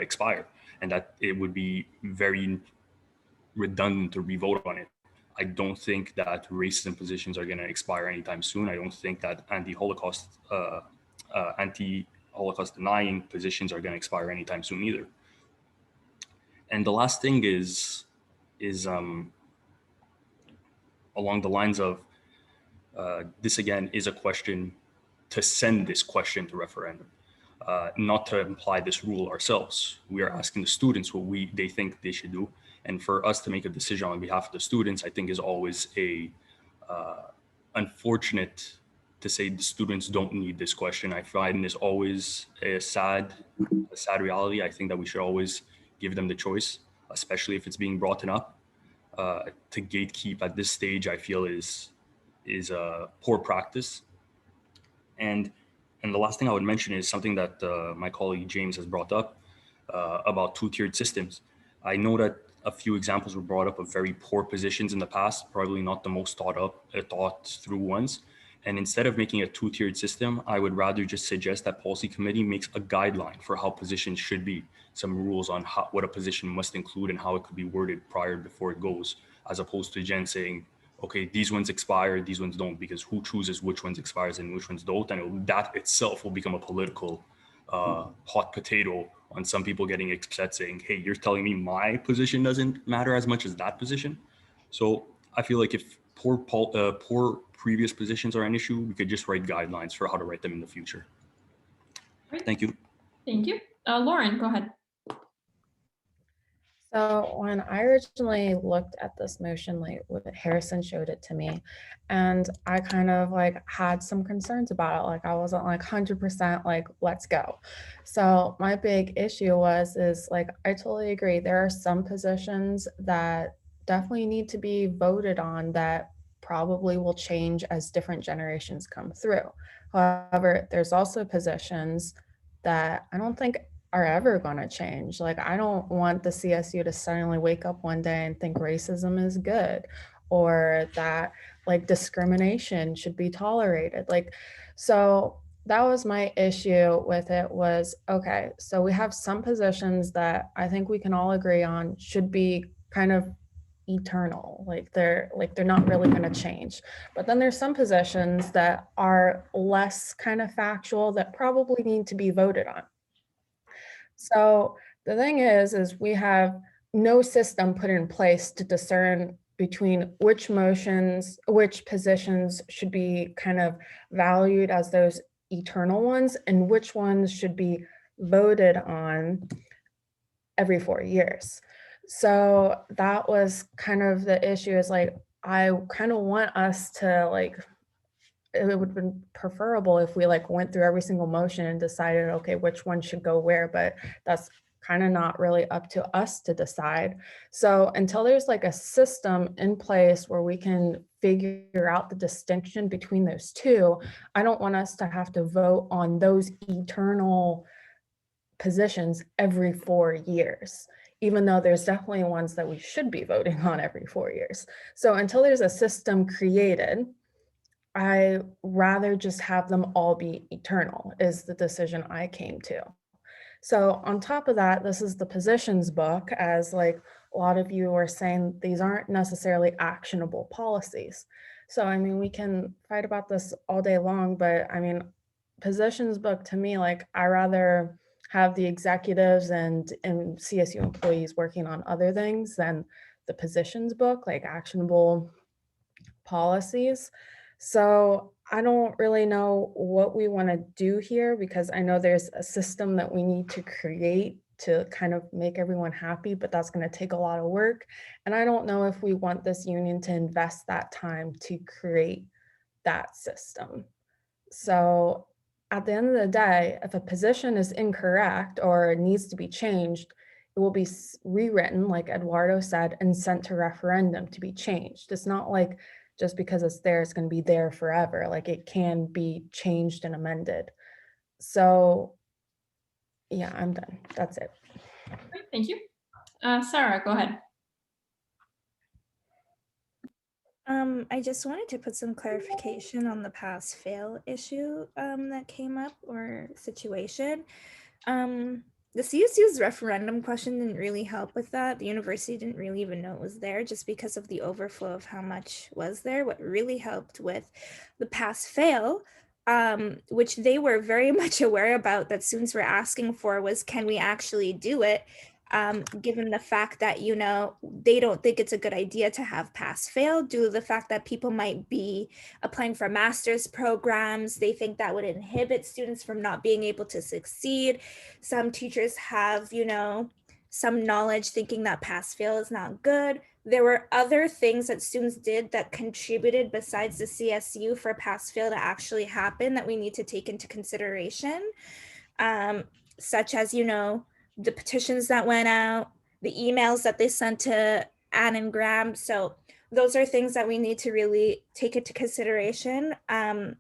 expire, and that it would be very redundant to revote on it. I don't think that racism positions are going to expire anytime soon. I don't think that anti-Holocaust denying positions are going to expire anytime soon either. And the last thing is along the lines of this again is a question to send this question to referendum, not to imply this rule ourselves. We are asking the students what they think they should do. And for us to make a decision on behalf of the students, I think is always a unfortunate to say the students don't need this question. I find this always a sad reality. I think that we should always give them the choice, especially if it's being brought up. To gatekeep at this stage, I feel is a poor practice. And the last thing I would mention is something that my colleague James has brought up about two-tiered systems. I know that a few examples were brought up of very poor positions in the past, probably not the most thought through ones. And instead of making a two-tiered system, I would rather just suggest that policy committee makes a guideline for how positions should be, some rules on what a position must include and how it could be worded before it goes, as opposed to Jen saying, okay, these ones expire, these ones don't, because who chooses which ones expires and which ones don't? And that itself will become a political hot potato on some people getting upset saying, hey, you're telling me my position doesn't matter as much as that position. So I feel like if poor previous positions are an issue, we could just write guidelines for how to write them in the future. Great. Thank you. Thank you. Lauren, go ahead. So when I originally looked at this motion, like Harrison showed it to me, and I kind of like had some concerns about it. Like I wasn't like 100% like, let's go. So my big issue is like, I totally agree. There are some positions that definitely need to be voted on that probably will change as different generations come through. However, there's also positions that I don't think are ever going to change. Like, I don't want the CSU to suddenly wake up one day and think racism is good, or that like discrimination should be tolerated. Like, so that was my issue with it was, okay, so we have some positions that I think we can all agree on should be kind of eternal, like they're not really going to change. But then there's some positions that are less kind of factual that probably need to be voted on. So the thing is we have no system put in place to discern between which positions should be kind of valued as those eternal ones and which ones should be voted on every 4 years. So that was kind of the issue, is like, I kind of want us to like, it would have been preferable if we like went through every single motion and decided, okay, which one should go where, but that's kind of not really up to us to decide. So until there's like a system in place where we can figure out the distinction between those two, I don't want us to have to vote on those eternal positions every 4 years, even though there's definitely ones that we should be voting on every 4 years. So until there's a system created, I rather just have them all be eternal, is the decision I came to. So on top of that, this is the positions book, as like a lot of you are saying, these aren't necessarily actionable policies. So, I mean, we can fight about this all day long, but I mean, positions book to me, like I rather have the executives and CSU employees working on other things than the positions book, like actionable policies. So I don't really know what we want to do here, because I know there's a system that we need to create to kind of make everyone happy, but that's going to take a lot of work. And I don't know if we want this union to invest that time to create that system. So at the end of the day, if a position is incorrect or needs to be changed, it will be rewritten, like Eduardo said, and sent to referendum to be changed. It's not like just because it's there, it's going to be there forever. Like, it can be changed and amended. So yeah, I'm done. That's it. Great, thank you. Sarah, go ahead. I just wanted to put some clarification on the pass fail issue that came up or situation. The CSU's referendum question didn't really help with that. The university didn't really even know it was there just because of the overflow of how much was there. What really helped with the pass fail, which they were very much aware about that students were asking for, was can we actually do it? Given the fact that, you know, they don't think it's a good idea to have pass fail due to the fact that people might be applying for master's programs. They think that would inhibit students from not being able to succeed. Some teachers have, you know, some knowledge thinking that pass fail is not good. There were other things that students did that contributed besides the CSU for pass fail to actually happen that we need to take into consideration, such as, you know, the petitions that went out, the emails that they sent to Anne and Graham. So those are things that we need to really take into consideration in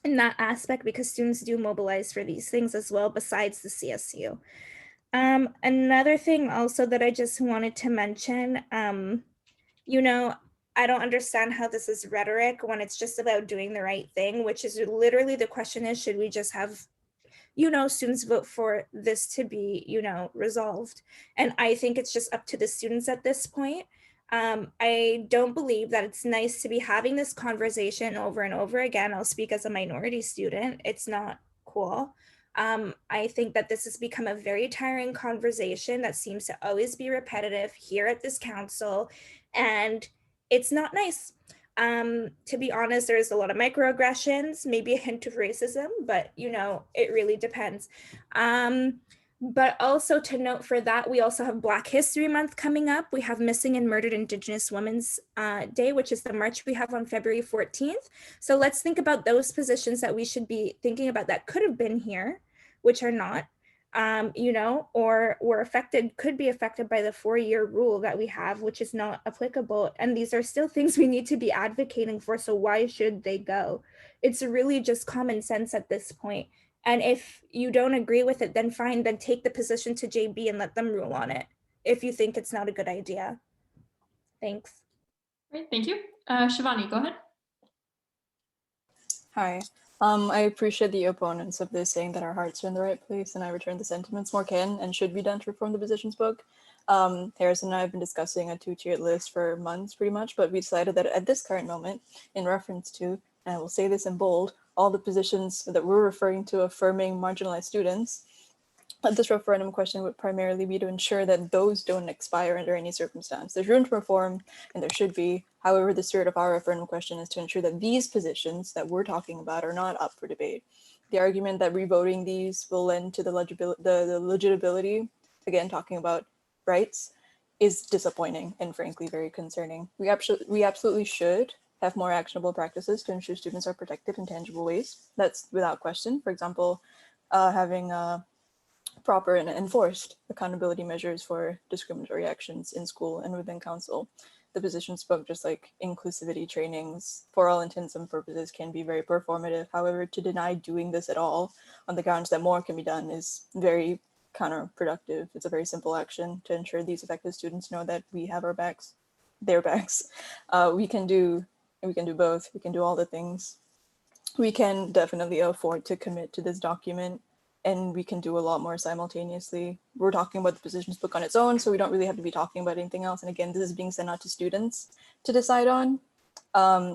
that aspect, because students do mobilize for these things as well, besides the CSU. Another thing also that I just wanted to mention, you know, I don't understand how this is rhetoric when it's just about doing the right thing, which is literally the question is, should we just have, you know, students vote for this to be, you know, resolved? And I think it's just up to the students at this point. I don't believe that it's nice to be having this conversation over and over again. I'll speak as a minority student. It's not cool. I think that this has become a very tiring conversation that seems to always be repetitive here at this council, and it's not nice. To be honest, there's a lot of microaggressions, maybe a hint of racism, but you know, it really depends. But also to note for that, we also have Black History Month coming up. We have Missing and Murdered Indigenous Women's Day, which is the march we have on February 14th. So let's think about those positions that we should be thinking about that could have been here, which are not. You know, or were affected, could be affected by the 4-year rule that we have, which is not applicable. And these are still things we need to be advocating for. So why should they go? It's really just common sense at this point. And if you don't agree with it, then fine, then take the position to JB and let them rule on it if you think it's not a good idea. Thanks. Great, thank you. Shivani, go ahead. Hi. I appreciate the opponents of this saying that our hearts are in the right place, and I return the sentiments. More can and should be done to reform the positions book. Harrison and I have been discussing a 2-tiered list for months pretty much, but we decided that at this current moment, in reference to, and I will say this in bold, all the positions that we're referring to affirming marginalized students, this referendum question would primarily be to ensure that those don't expire under any circumstance. There's room to reform, and there should be. However, the spirit of our referendum question is to ensure that these positions that we're talking about are not up for debate. The argument that revoting these will lend to the legitimacy, again, talking about rights, is disappointing and frankly very concerning. We absolutely should have more actionable practices to ensure students are protected in tangible ways. That's without question. For example, having proper and enforced accountability measures for discriminatory actions in school and within council. The positions book, just like inclusivity trainings, for all intents and purposes, can be very performative. However, to deny doing this at all on the grounds that more can be done is very counterproductive. It's a very simple action to ensure these affected students know that we have our backs, their backs. We can do both. We can do all the things. We can definitely afford to commit to this document, and we can do a lot more simultaneously. We're talking about the positions book on its own, so we don't really have to be talking about anything else. And again, this is being sent out to students to decide on.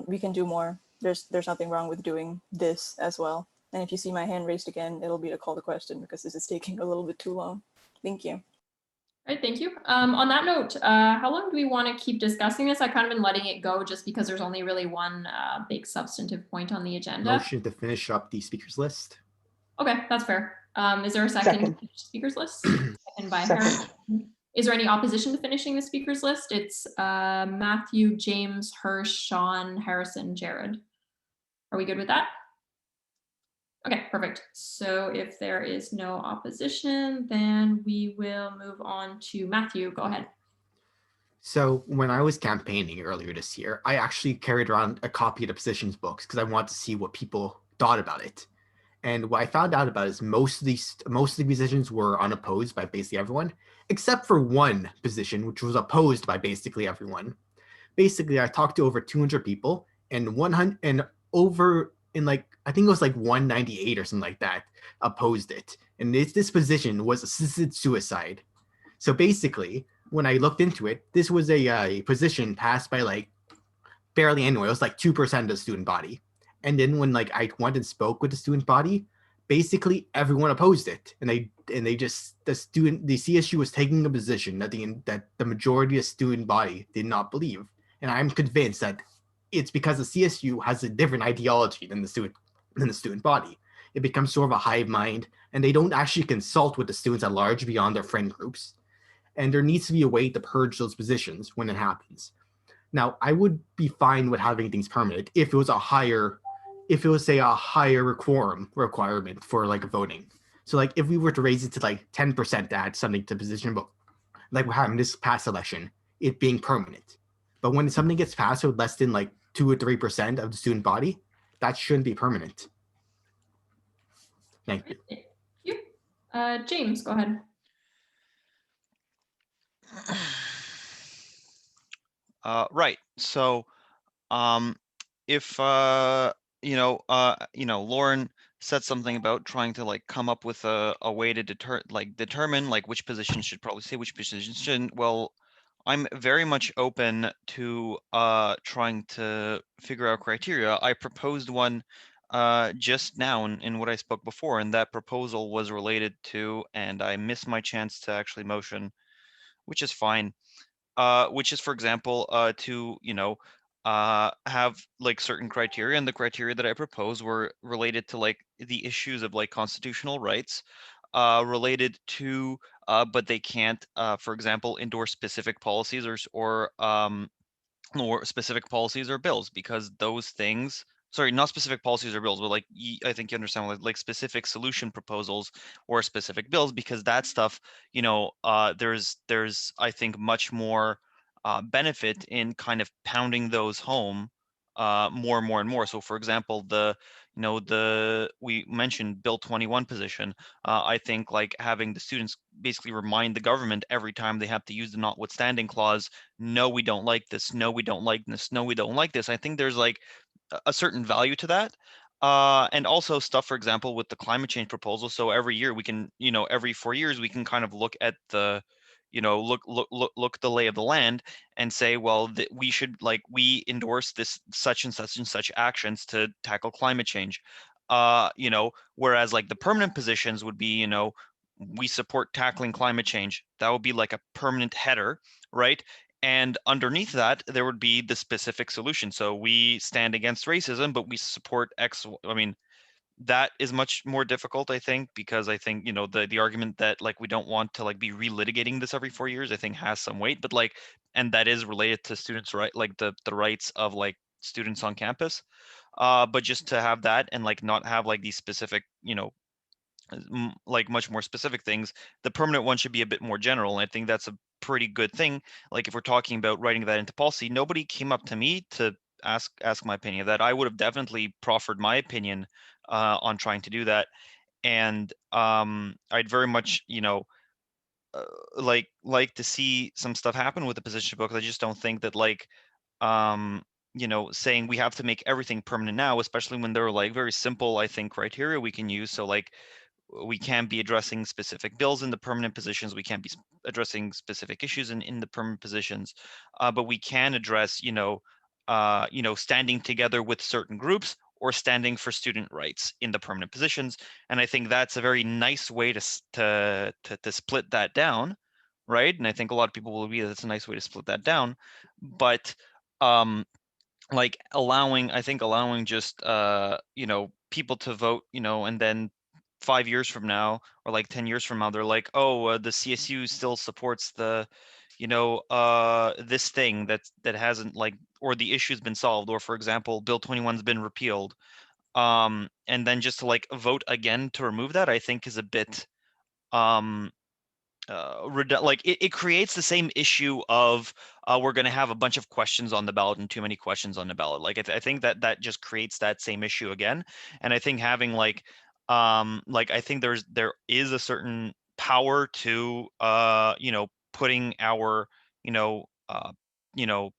We can do more. There's nothing wrong with doing this as well. And if you see my hand raised again, it'll be to call the question because this is taking a little bit too long. Thank you. All right, thank you. On that note, how long do we want to keep discussing this? I've kind of been letting it go just because there's only really one big substantive point on the agenda. Motion to finish up the speakers list. Okay, that's fair. Is there a second to speakers list? Second by Harrison. Is there any opposition to finishing the speakers list? It's Matthew, James, Hirsch, Sean, Harrison, Jared. Are we good with that? Okay, perfect. So if there is no opposition, then we will move on to Matthew. Go ahead. So when I was campaigning earlier this year, I actually carried around a copy of the positions books because I wanted to see what people thought about it. And what I found out about is most of the positions were unopposed by basically everyone, except for one position, which was opposed by basically everyone. basically I talked to over 200 people, and 100 and over in like I think it was like 198 or something like that opposed it. And this position was assisted suicide. So basically, when I looked into it, this was a position passed by like barely anyone. It was like 2% of the student body. And then when like I went and spoke with the student body, basically everyone opposed it, and they just the CSU was taking a position that the majority of student body did not believe, and I'm convinced that it's because the CSU has a different ideology than the student body. It becomes sort of a hive mind, and they don't actually consult with the students at large beyond their friend groups. And there needs to be a way to purge those positions when it happens. Now, I would be fine with having things permanent if it was say a higher quorum requirement for like voting. So like if we were to raise it to like 10% to add something to position, but like we're having this past election, it being permanent. But when something gets passed with less than like 2 or 3% of the student body, that shouldn't be permanent. Thank you. Thank you. James, go ahead. Right. So, if Lauren said something about trying to like come up with a way to determine like which positions should probably say, which positions shouldn't. Well, I'm very much open to trying to figure out criteria. I proposed one just now in what I spoke before, and that proposal was related to, and I missed my chance to actually motion, which is fine. Which is, for example, to have like certain criteria, and the criteria that I proposed were related to like the issues of like constitutional rights, related to, but they can't, for example, endorse specific policies or specific policies or bills, because those things. Sorry, not specific policies or bills, but like I think you understand, like specific solution proposals or specific bills, because that stuff, there's I think much more benefit in kind of pounding those home more and more and more. So, for example, we mentioned Bill 21 position. I think like having the students basically remind the government every time they have to use the notwithstanding clause, no, we don't like this, no, we don't like this, no, we don't like this. I think there's like a certain value to that. And also stuff, for example, with the climate change proposal. So every year we can, every 4 years we can kind of look at the, look the lay of the land and say, well, we should we endorse this such and such and such actions to tackle climate change. Whereas like the permanent positions would be, we support tackling climate change. That would be like a permanent header, right? And underneath that, there would be the specific solution. So we stand against racism, but we support X. I mean, that is much more difficult, I think, because I think, the argument that like we don't want to like be relitigating this every 4 years, I think has some weight, but like, and that is related to students, right? Like the rights of like students on campus. But just to have that and like not have like these specific, like much more specific things, the permanent one should be a bit more general. And I think that's a pretty good thing. Like if we're talking about writing that into policy, nobody came up to me to ask my opinion of that. I would have definitely proffered my opinion on trying to do that. And I'd very much, like to see some stuff happen with the position book. I just don't think that like, saying we have to make everything permanent now, especially when there are like very simple, I think, criteria we can use. So like, we can't be addressing specific bills in the permanent positions. We can't be addressing specific issues in the permanent positions, but we can address, standing together with certain groups or standing for student rights in the permanent positions. And I think that's a very nice way to split that down, right? And I think a lot of people will agree that it's a nice way to split that down. But like allowing just people to vote, and then 5 years from now or like 10 years from now, they're like, oh, the CSU still supports the, this thing that hasn't like, or the issue's been solved, or for example, Bill 21's been repealed. And then just to like vote again to remove that, I think is a bit, like it creates the same issue of we're going to have a bunch of questions on the ballot and too many questions on the ballot. Like I think that just creates that same issue again. And I think having like I think there is a certain power to putting our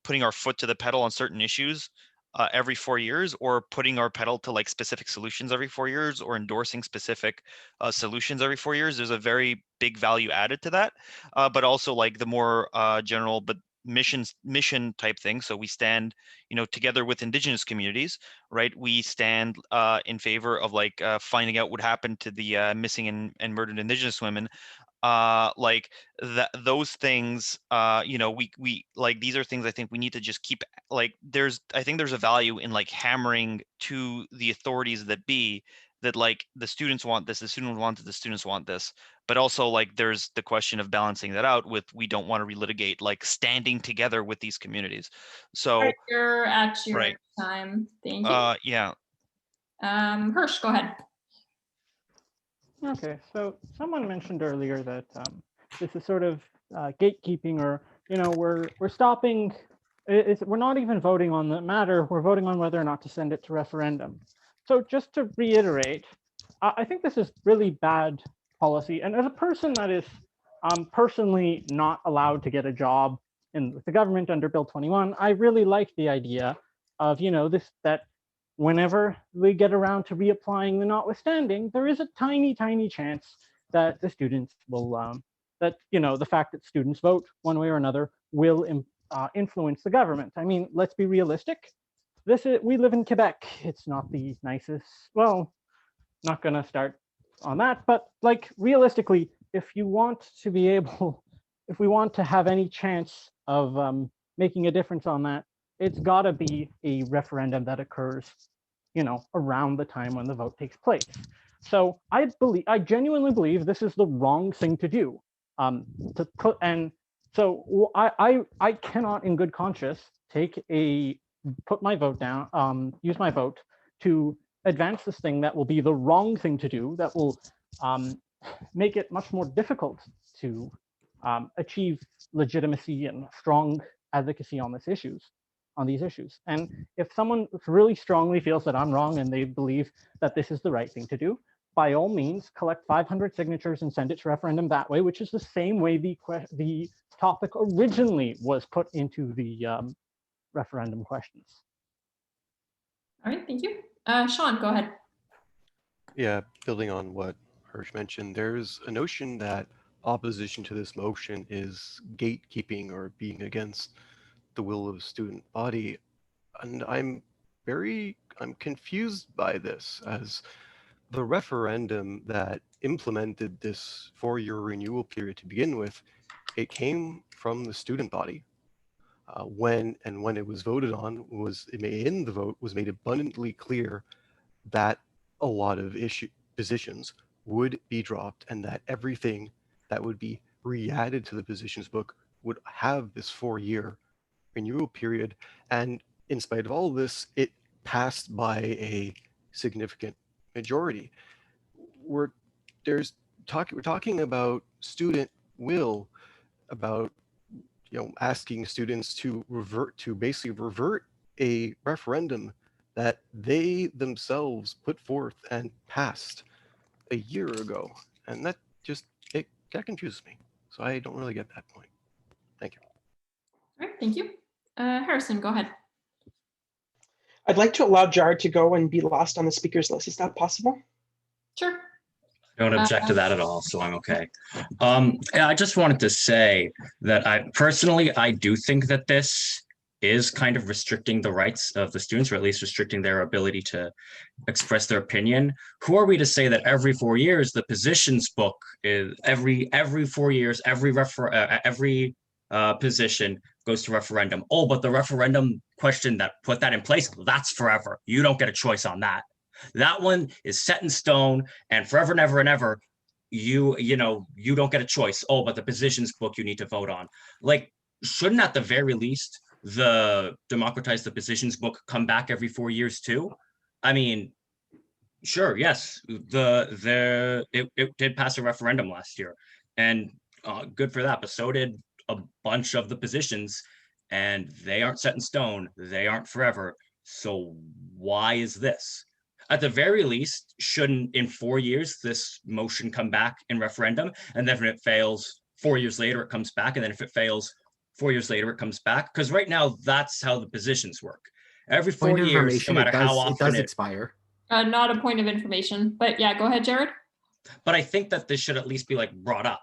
putting our foot to the pedal on certain issues every 4 years, or putting our pedal to like specific solutions every 4 years, or endorsing specific solutions every 4 years. There's a very big value added to that, but also like the more general but mission type thing. So we stand, together with Indigenous communities, right? We stand in favor of like finding out what happened to the missing and murdered Indigenous women. Like that, those things, we like, these are things I think we need to just keep, like, I think there's a value in like hammering to the authorities that be that like the students want this, the students want this, the students want this, but also like there's the question of balancing that out with, we don't want to relitigate like standing together with these communities. So All right, you're at your right. time. Thank you. Yeah. Hirsch, go ahead. Okay, so someone mentioned earlier that this is sort of gatekeeping, or we're stopping. We're not even voting on the matter. We're voting on whether or not to send it to referendum. So just to reiterate, I think this is really bad policy. And as a person that is personally not allowed to get a job in the government under Bill 21, I really like the idea of that. Whenever we get around to reapplying the notwithstanding, there is a tiny, tiny chance that the students will, the fact that students vote one way or another will influence the government. I mean, let's be realistic. We live in Quebec. It's not the nicest, well, not gonna start on that, but like realistically, if you want to be able, if we want to have any chance of making a difference on that, it's got to be a referendum that occurs, around the time when the vote takes place. So I genuinely believe this is the wrong thing to do. And so I cannot, in good conscience, put my vote down, use my vote to advance this thing that will be the wrong thing to do, that will make it much more difficult to achieve legitimacy and strong advocacy on these issues. And if someone really strongly feels that I'm wrong and they believe that this is the right thing to do, by all means, collect 500 signatures and send it to referendum that way, which is the same way the topic originally was put into the referendum questions. All right, thank you. Sean, go ahead. Yeah, building on what Hirsch mentioned, there's a notion that opposition to this motion is gatekeeping or being against the will of the student body, and I'm confused by this, as the referendum that implemented this 4-year renewal period to begin with, it came from the student body. When it was voted on, in the vote was made abundantly clear that a lot of positions would be dropped, and that everything that would be re-added to the positions book would have this 4-year renewal period. And in spite of all of this, it passed by a significant majority. We're talking about student will, about asking students to basically revert a referendum that they themselves put forth and passed a year ago, and that confuses me. So I don't really get that point. Thank you. All right, thank you. Harrison, go ahead. I'd like to allow Jared to go and be last on the speakers list. Is that possible? Sure. I don't object to that at all, so I'm okay. I just wanted to say that I do think that this is kind of restricting the rights of the students, or at least restricting their ability to express their opinion. Who are we to say that every 4 years the positions book is every 4 years every position goes to referendum? Oh, but the referendum question that put that in place, that's forever. You don't get a choice on that. That one is set in stone, and forever and ever and ever, you don't get a choice. Oh, but the positions book you need to vote on. Like, shouldn't at the very least the democratize the positions book come back every 4 years too? I mean, sure, yes, it did pass a referendum last year, and good for that. But so did a bunch of the positions, and they aren't set in stone. They aren't forever. So why is this? At the very least, shouldn't in 4 years this motion come back in referendum, and then if it fails 4 years later, it comes back, and then if it fails 4 years later it comes back, because right now that's how the positions work. Every 4 Point of years, no information, matter how it often does expire. Not a point of information, but yeah, go ahead, Jared. But I think that this should at least be like brought up.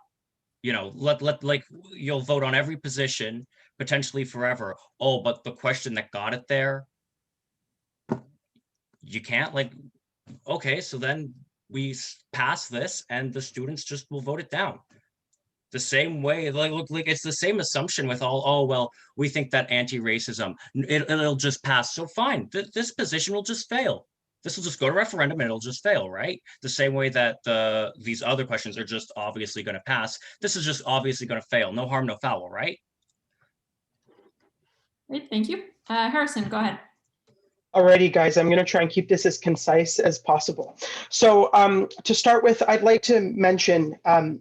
You know, let like you'll vote on every position potentially forever. Oh, but the question that got it there, you can't, like, okay, so then we pass this and the students just will vote it down. The same way, like it's the same assumption with all, oh, well, we think that anti-racism, it'll just pass. So fine, this position will just fail. This will just go to referendum and it'll just fail, right? The same way that these other questions are just obviously going to pass. This is just obviously going to fail. No harm, no foul, right? Great, thank you. Harrison, go ahead. Alrighty, guys, I'm going to try and keep this as concise as possible. So to start with, I'd like to mention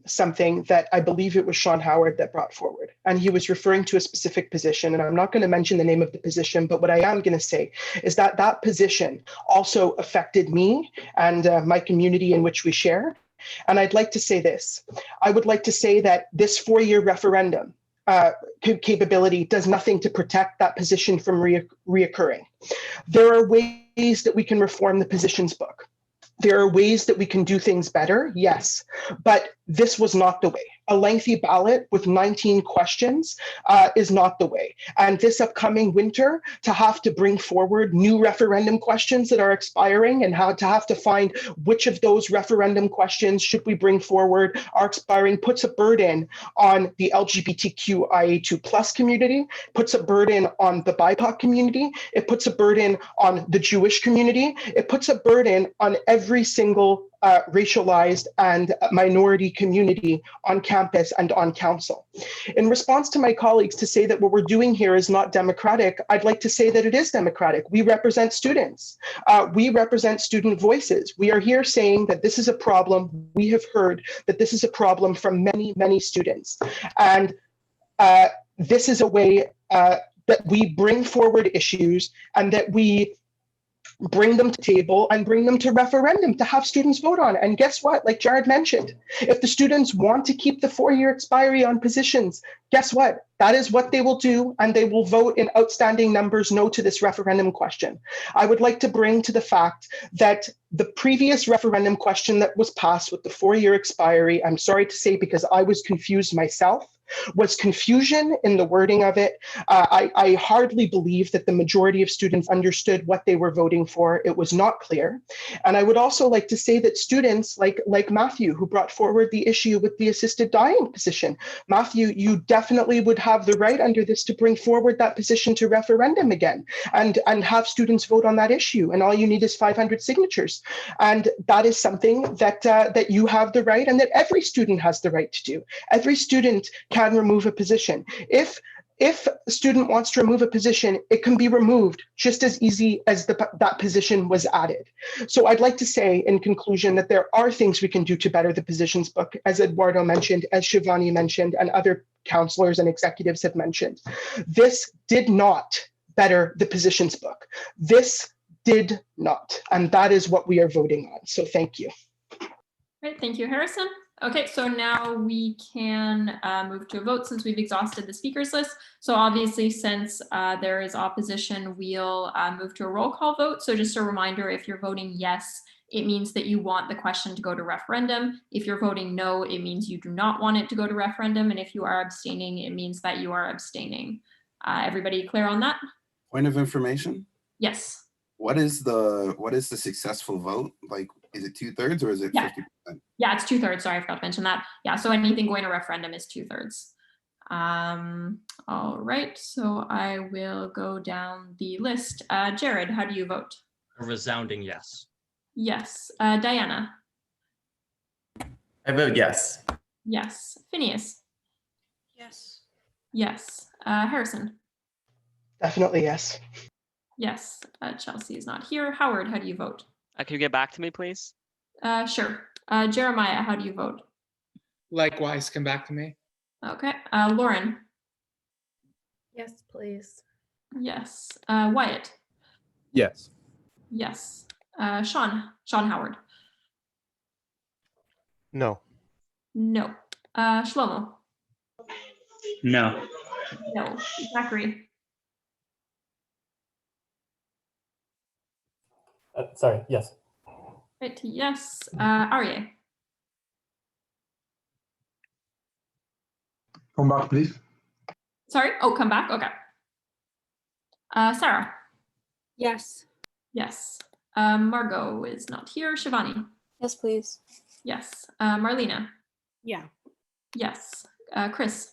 something that I believe it was Sean Howard that brought forward. And he was referring to a specific position. And I'm not going to mention the name of the position, but what I am going to say is that that position also affected me and my community in which we share. And I'd like to say this. I would like to say that this 4-year referendum capability does nothing to protect that position from reoccurring. There are ways that we can reform the positions book. There are ways that we can do things better, yes, but this was not the way. A lengthy ballot with 19 questions is not the way. And this upcoming winter, to have to bring forward new referendum questions that are expiring and how to have to find which of those referendum questions should we bring forward are expiring puts a burden on the LGBTQIA2+ community, puts a burden on the BIPOC community, it puts a burden on the Jewish community, it puts a burden on every single racialized and minority community on campus and on council. In response to my colleagues to say that what we're doing here is not democratic, I'd like to say that it is democratic. We represent students. We represent student voices. We are here saying that this is a problem. We have heard that this is a problem from many, many students. And this is a way that we bring forward issues and that we bring them to table and bring them to referendum to have students vote on. And guess what? Like Jared mentioned, if the students want to keep the 4-year expiry on positions, guess what? That is what they will do, and they will vote in outstanding numbers no to this referendum question. I would like to bring to the fact that the previous referendum question that was passed with the 4-year expiry, I'm sorry to say because I was confused myself, was confusion in the wording of it. I hardly believe that the majority of students understood what they were voting for. It was not clear. And I would also like to say that students like Matthew, who brought forward the issue with the assisted dying position, Matthew, you definitely would have the right under this to bring forward that position to referendum again and have students vote on that issue. And all you need is 500 signatures. And that is something that, that you have the right and that every student has the right to do. Every student can remove a position. If a student wants to remove a position, it can be removed just as easy as that position was added. So I'd like to say in conclusion that there are things we can do to better the positions book, as Eduardo mentioned, as Shivani mentioned, and other counselors and executives have mentioned. This did not better the positions book. This did not, and that is what we are voting on. So thank you. Great, thank you, Harrison. Okay, so now we can move to a vote since we've exhausted the speakers list. So obviously, since there is opposition, we'll move to a roll call vote. So just a reminder, if you're voting yes, it means that you want the question to go to referendum. If you're voting no, it means you do not want it to go to referendum. And if you are abstaining, it means that you are abstaining. Everybody clear on that? Point of information? Yes. What is the successful vote? Like, is it 2/3 or is it 50%? Yeah, it's 2/3. Sorry, I forgot to mention that. Yeah, so anything going to referendum is 2/3. All right, so I will go down the list. Jared, how do you vote? A resounding yes. Yes. Diana? I vote yes. Yes. Phineas? Yes. Yes. Harrison? Definitely yes. Yes. Chelsea is not here. Howard, how do you vote? Can you get back to me, please? Sure. Jeremiah, how do you vote? Likewise, come back to me. Okay. Lauren? Yes, please. Yes. Wyatt? Yes. Yes. Sean Howard? No. No. Shlomo? No. No. Zachary? Sorry, yes. Right, yes. Aryeh? Come back, please. Sorry? Oh, come back? Okay. Sarah? Yes. Yes. Margot is not here. Shivani? Yes, please. Yes. Marlena? Yeah. Yes. Chris?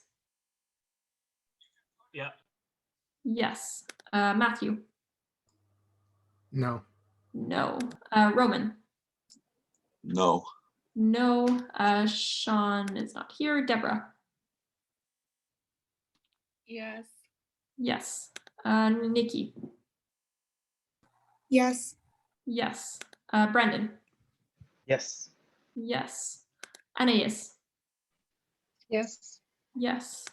Yeah. Yes. Matthew? No. No. Roman? No. No. Sean is not here. Deborah? Yes. Yes. Nikki? Yes. Yes. Brendan? Yes. Yes. Anais? Yes. Yes.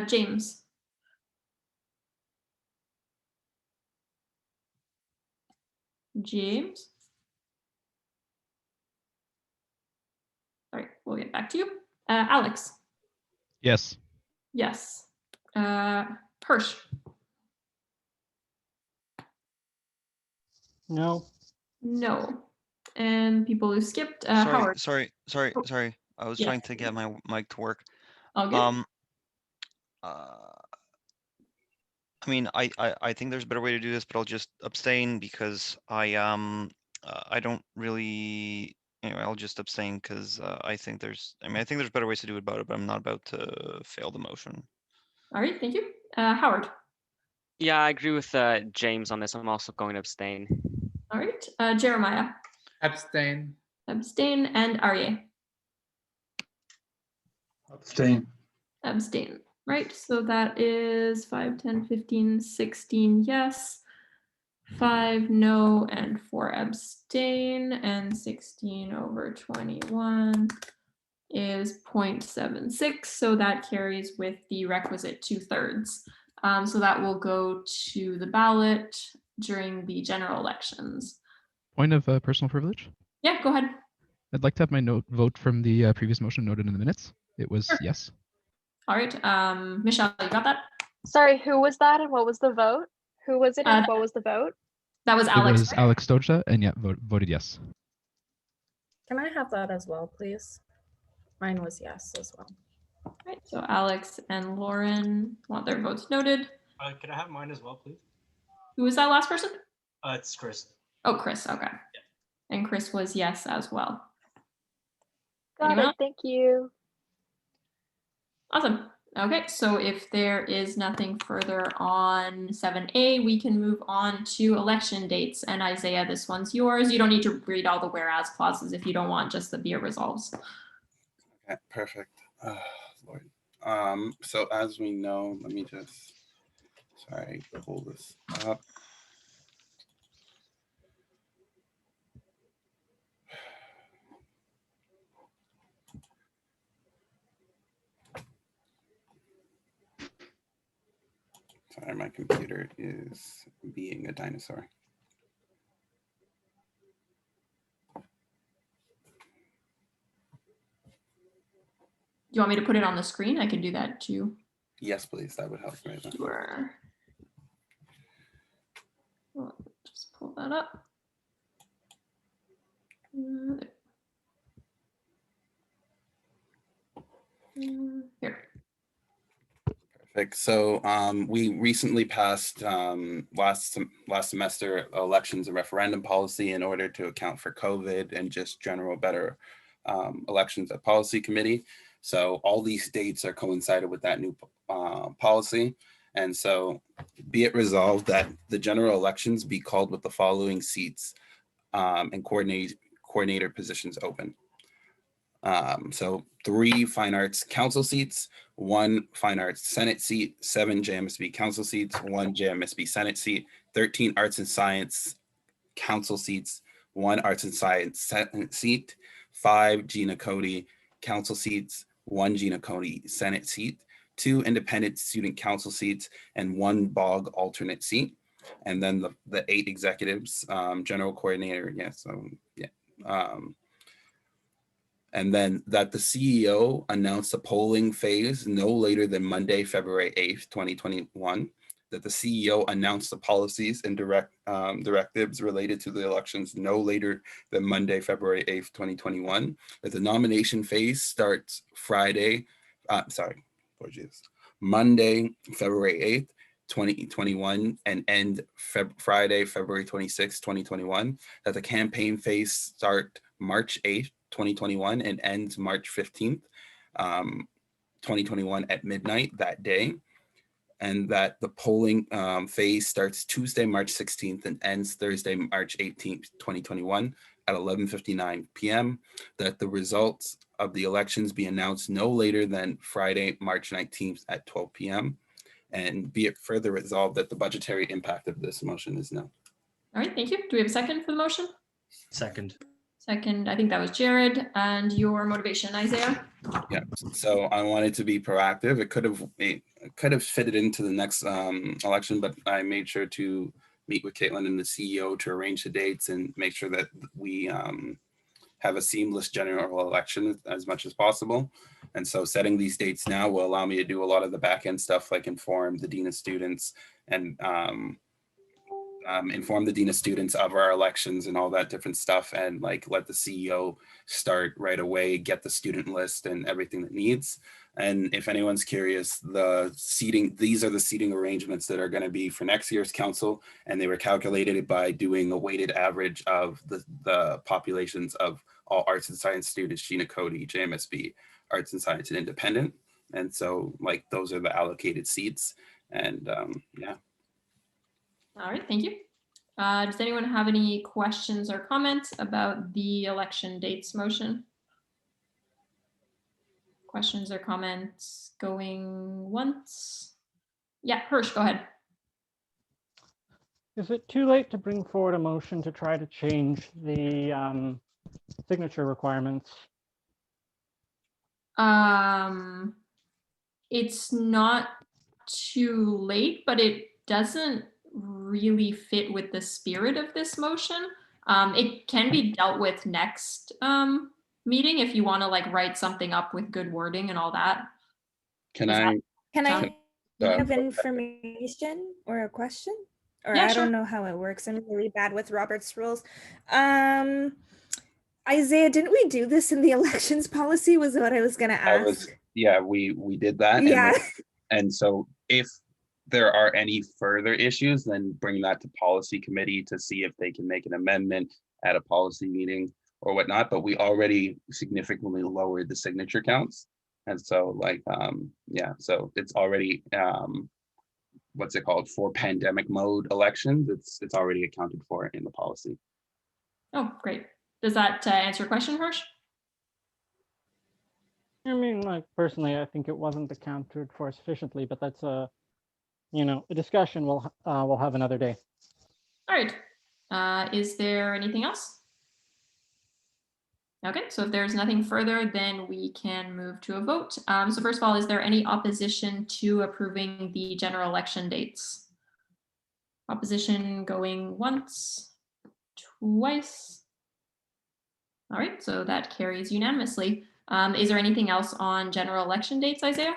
James? James? All right, we'll get back to you. Alex? Yes. Yes. Hirsch? No. No. And people who skipped, Howard? Sorry. I was Yeah. trying to get my mic to work. All good? I mean, I think there's a better way to do this, but I'll just abstain because I don't really. Anyway, I'll just abstain because I think there's better ways to do about it, but I'm not about to fail the motion. All right, thank you. Howard? Yeah, I agree with James on this. I'm also going to abstain. All right. Jeremiah? Abstain. Abstain. And Aryeh? Abstain. Abstain. Right, so that is 5, 10, 15, 16 yes, 5 no, and 4 abstain, and 16 over 21 is 0.76, so that carries with the requisite 2/3. So that will go to the ballot during the general elections. Point of personal privilege. Yeah, go ahead. I'd like to have my vote from the previous motion noted in the minutes. It was Sure. yes. All right, Michelle, you got that? Sorry, who was that and what was the vote? Who was it and what was the vote? That was It Alex. was Alex Stoja, and yeah, voted yes. Can I have that as well, please? Mine was yes as well. All right, so Alex and Lauren want their votes noted. Can I have mine as well, please? Who was that last person? It's Chris. Oh, Chris, okay. And Chris was yes as well. Got Anyone it, else? thank you. Awesome. Okay, so if there is nothing further on 7A, we can move on to election dates. And Isaiah, this one's yours. You don't need to read all the whereas clauses if you don't want, just the be it resolves. Okay, perfect. Lord. So as we know, let me just, sorry, pull this up. Sorry, my computer is being a dinosaur. Do you want me to put it on the screen? I can do that too. Yes, please. That would help right now. Sure. Well, just pull that up. Here. Perfect. So we recently passed last semester elections and referendum policy in order to account for COVID and just general better elections at policy committee. So all these dates are coincided with that new policy. And so be it resolved that the general elections be called with the following seats and coordinator positions open. So 3 Fine Arts Council seats, 1 Fine Arts Senate seat, 7 JMSB Council seats, 1 JMSB Senate seat, 13 Arts and Science Council seats, 1 Arts and Science Senate seat, 5 Gina Cody Council seats, 1 Gina Cody Senate seat, 2 Independent Student Council seats, and 1 BOG alternate seat. And then the 8 executives, general coordinator, yeah, so yeah. And then that the CEO announce the polling phase no later than Monday, February 8th, 2021. That the CEO announce the policies and directives related to the elections no later than Monday, February 8th, 2021. That the nomination phase starts Monday, February 8th, 2021 and end Friday, February 26th, 2021. That the campaign phase start March 8th, 2021 and ends March 15th, 2021 at midnight that day. And that the polling phase starts Tuesday, March 16th and ends Thursday, March 18th, 2021 at 11:59 p.m. That the results of the elections be announced no later than Friday, March 19th at 12 p.m. And be it further resolved that the budgetary impact of this motion is nil. All right, thank you. Do we have a second for the motion? Second. Second, I think that was Jared. And your motivation, Isaiah? Yeah, so I wanted to be proactive. It could have fitted into the next election, but I made sure to meet with Caitlin and the CEO to arrange the dates and make sure that we have a seamless general election as much as possible. And so setting these dates now will allow me to do a lot of the back end stuff, like inform the Dean of Students and inform the Dean of Students of our elections and all that different stuff, and like let the CEO start right away, get the student list and everything that needs. And if anyone's curious, these are the seating arrangements that are going to be for next year's council, and they were calculated by doing a weighted average of the populations of all arts and science students, Gina Cody, JMSB, arts and science and independent. And so like those are the allocated seats. And yeah. All right, thank you. Does anyone have any questions or comments about the election dates motion? Questions or comments going once? Yeah, Hirsch, go ahead. Is it too late to bring forward a motion to try to change the signature requirements? It's not too late, but it doesn't really fit with the spirit of this motion. It can be dealt with next meeting if you want to like write something up with good wording and all that. Can I have information or a question? Or Yeah, I sure. don't know how it works. I'm really bad with Robert's rules. Isaiah, didn't we do this in the elections policy? Was what I was going to ask. We did that. Yeah. And so if there are any further issues, then bring that to policy committee to see if they can make an amendment at a policy meeting or whatnot. But we already significantly lowered the signature counts. And so like, yeah, so it's already, what's it called, for pandemic mode elections, it's already accounted for in the policy. Oh, great. Does that answer your question, Hirsch? I mean, like personally, I think it wasn't accounted for sufficiently, but that's a discussion we'll have another day. All right. Is there anything else? Okay, so if there's nothing further, then we can move to a vote. So first of all, is there any opposition to approving the general election dates? Opposition going once, twice. All right, so that carries unanimously. Is there anything else on general election dates, Isaiah?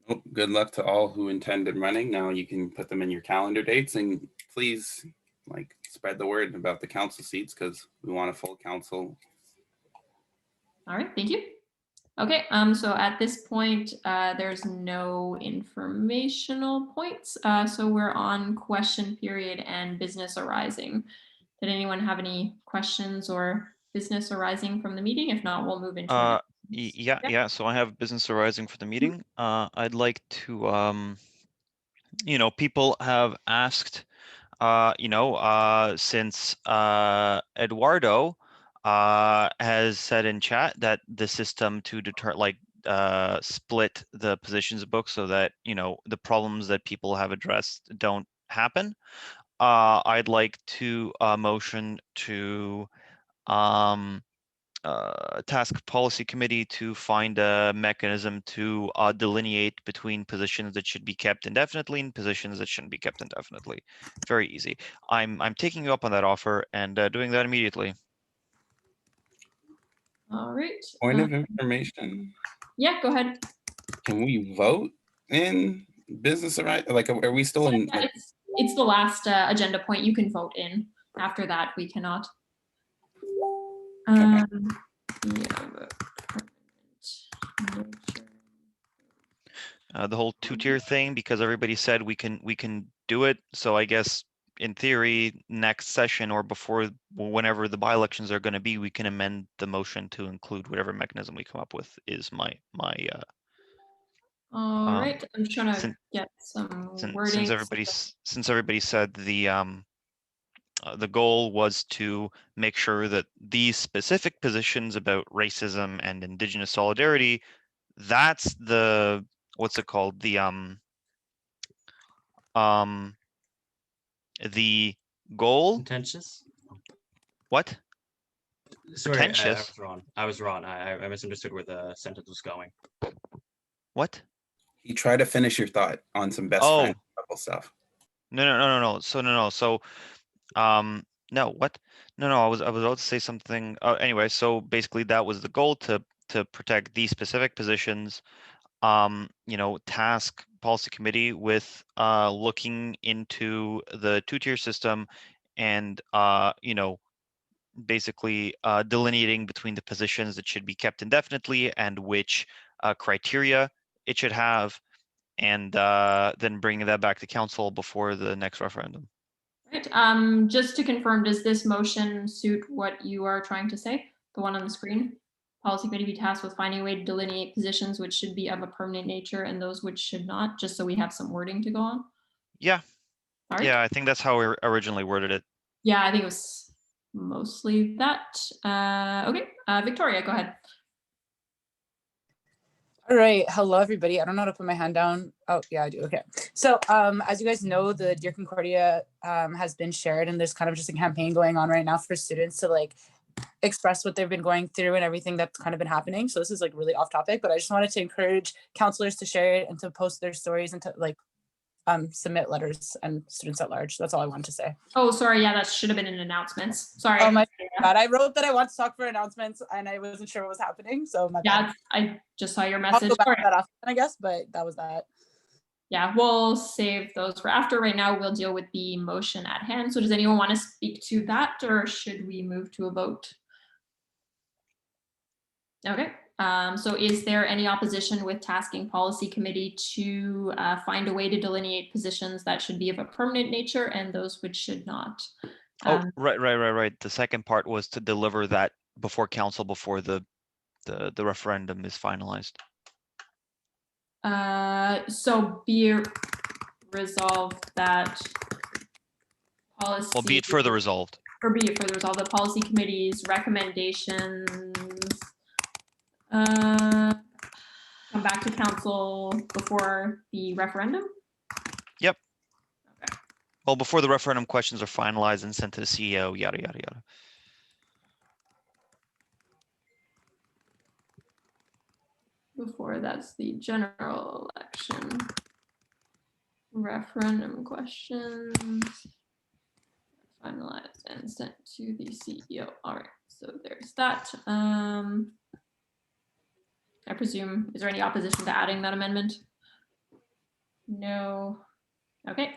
Well, good luck to all who intended running. Now you can put them in your calendar dates, and please like spread the word about the council seats because we want a full council. All right, thank you. Okay, so at this point, there's no informational points. So we're on question period and business arising. Did anyone have any questions or business arising from the meeting? If not, we'll move into yeah. So I have business arising for the meeting. I'd like to, people have asked, since Eduardo has said in chat that the system to split the positions book so that the problems that people have addressed don't happen. I'd like to motion to task policy committee to find a mechanism to delineate between positions that should be kept indefinitely and positions that shouldn't be kept indefinitely. Very easy. I'm taking you up on that offer and doing that immediately. All right. Point of information. Yeah, go ahead. Can we vote in business right? Like, are we still in? Yeah, Like, it's the last agenda point. You can vote in. After that, we cannot. Yeah, The whole two-tier thing, because everybody said we can do it. So I guess in theory, next session or before whenever the by-elections are going to be, we can amend the motion to include whatever mechanism we come up with. Is my all right. I'm trying to since, get some since wording. everybody said the goal was to make sure that these specific positions about racism and Indigenous solidarity, that's the, what's it called? The goal. Contentious? What? Sorry, Pretentious? I was wrong. I misunderstood where the sentence was going. What? you try to finish your thought on some best Oh. friend level stuff. No. So no, what? No, I was about to say something. Anyway, so basically that was the goal, to protect these specific positions. Task policy committee with looking into the two-tier system and basically delineating between the positions that should be kept indefinitely and which criteria it should have, and then bringing that back to council before the next referendum. Right. Just to confirm, does this motion suit what you are trying to say? The one on the screen? Policy committee be tasked with finding a way to delineate positions which should be of a permanent nature and those which should not, just so we have some wording to go on. Yeah. All right. Yeah, I think that's how we originally worded it. Yeah, I think it was mostly that. Okay, Victoria, go ahead. All right, hello everybody. I don't know how to put my hand down. Oh yeah, I do. Okay. So as you guys know, the Dear Concordia has been shared, and there's kind of just a campaign going on right now for students to like express what they've been going through and everything that's kind of been happening. So this is like really off topic, but I just wanted to encourage counselors to share it and to post their stories and to like submit letters and students at large. That's all I wanted to say. Oh, sorry. Yeah, that should have been in announcements. Sorry. Oh my God. I wrote that I want to talk for announcements and I wasn't sure what was happening. So my yeah, bad. I just saw your I'll message. go back All to right. that often, I guess, but that was that. Yeah, we'll save those for after. Right now, we'll deal with the motion at hand. So does anyone want to speak to that, or should we move to a vote? Okay. So is there any opposition with tasking policy committee to find a way to delineate positions that should be of a permanent nature and those which should not? Right. The second part was to deliver that before council, before the referendum is finalized. So be resolved that policy. Well, be it further resolved. Or be it further resolved, the policy committee's recommendations come back to council before the referendum? Yep. Okay. Well, before the referendum questions are finalized and sent to the CEO, yada, yada, yada. Before that's the general election. Referendum questions finalized and sent to the CEO. All right, so there's that. I presume, is there any opposition to adding that amendment? No. Okay.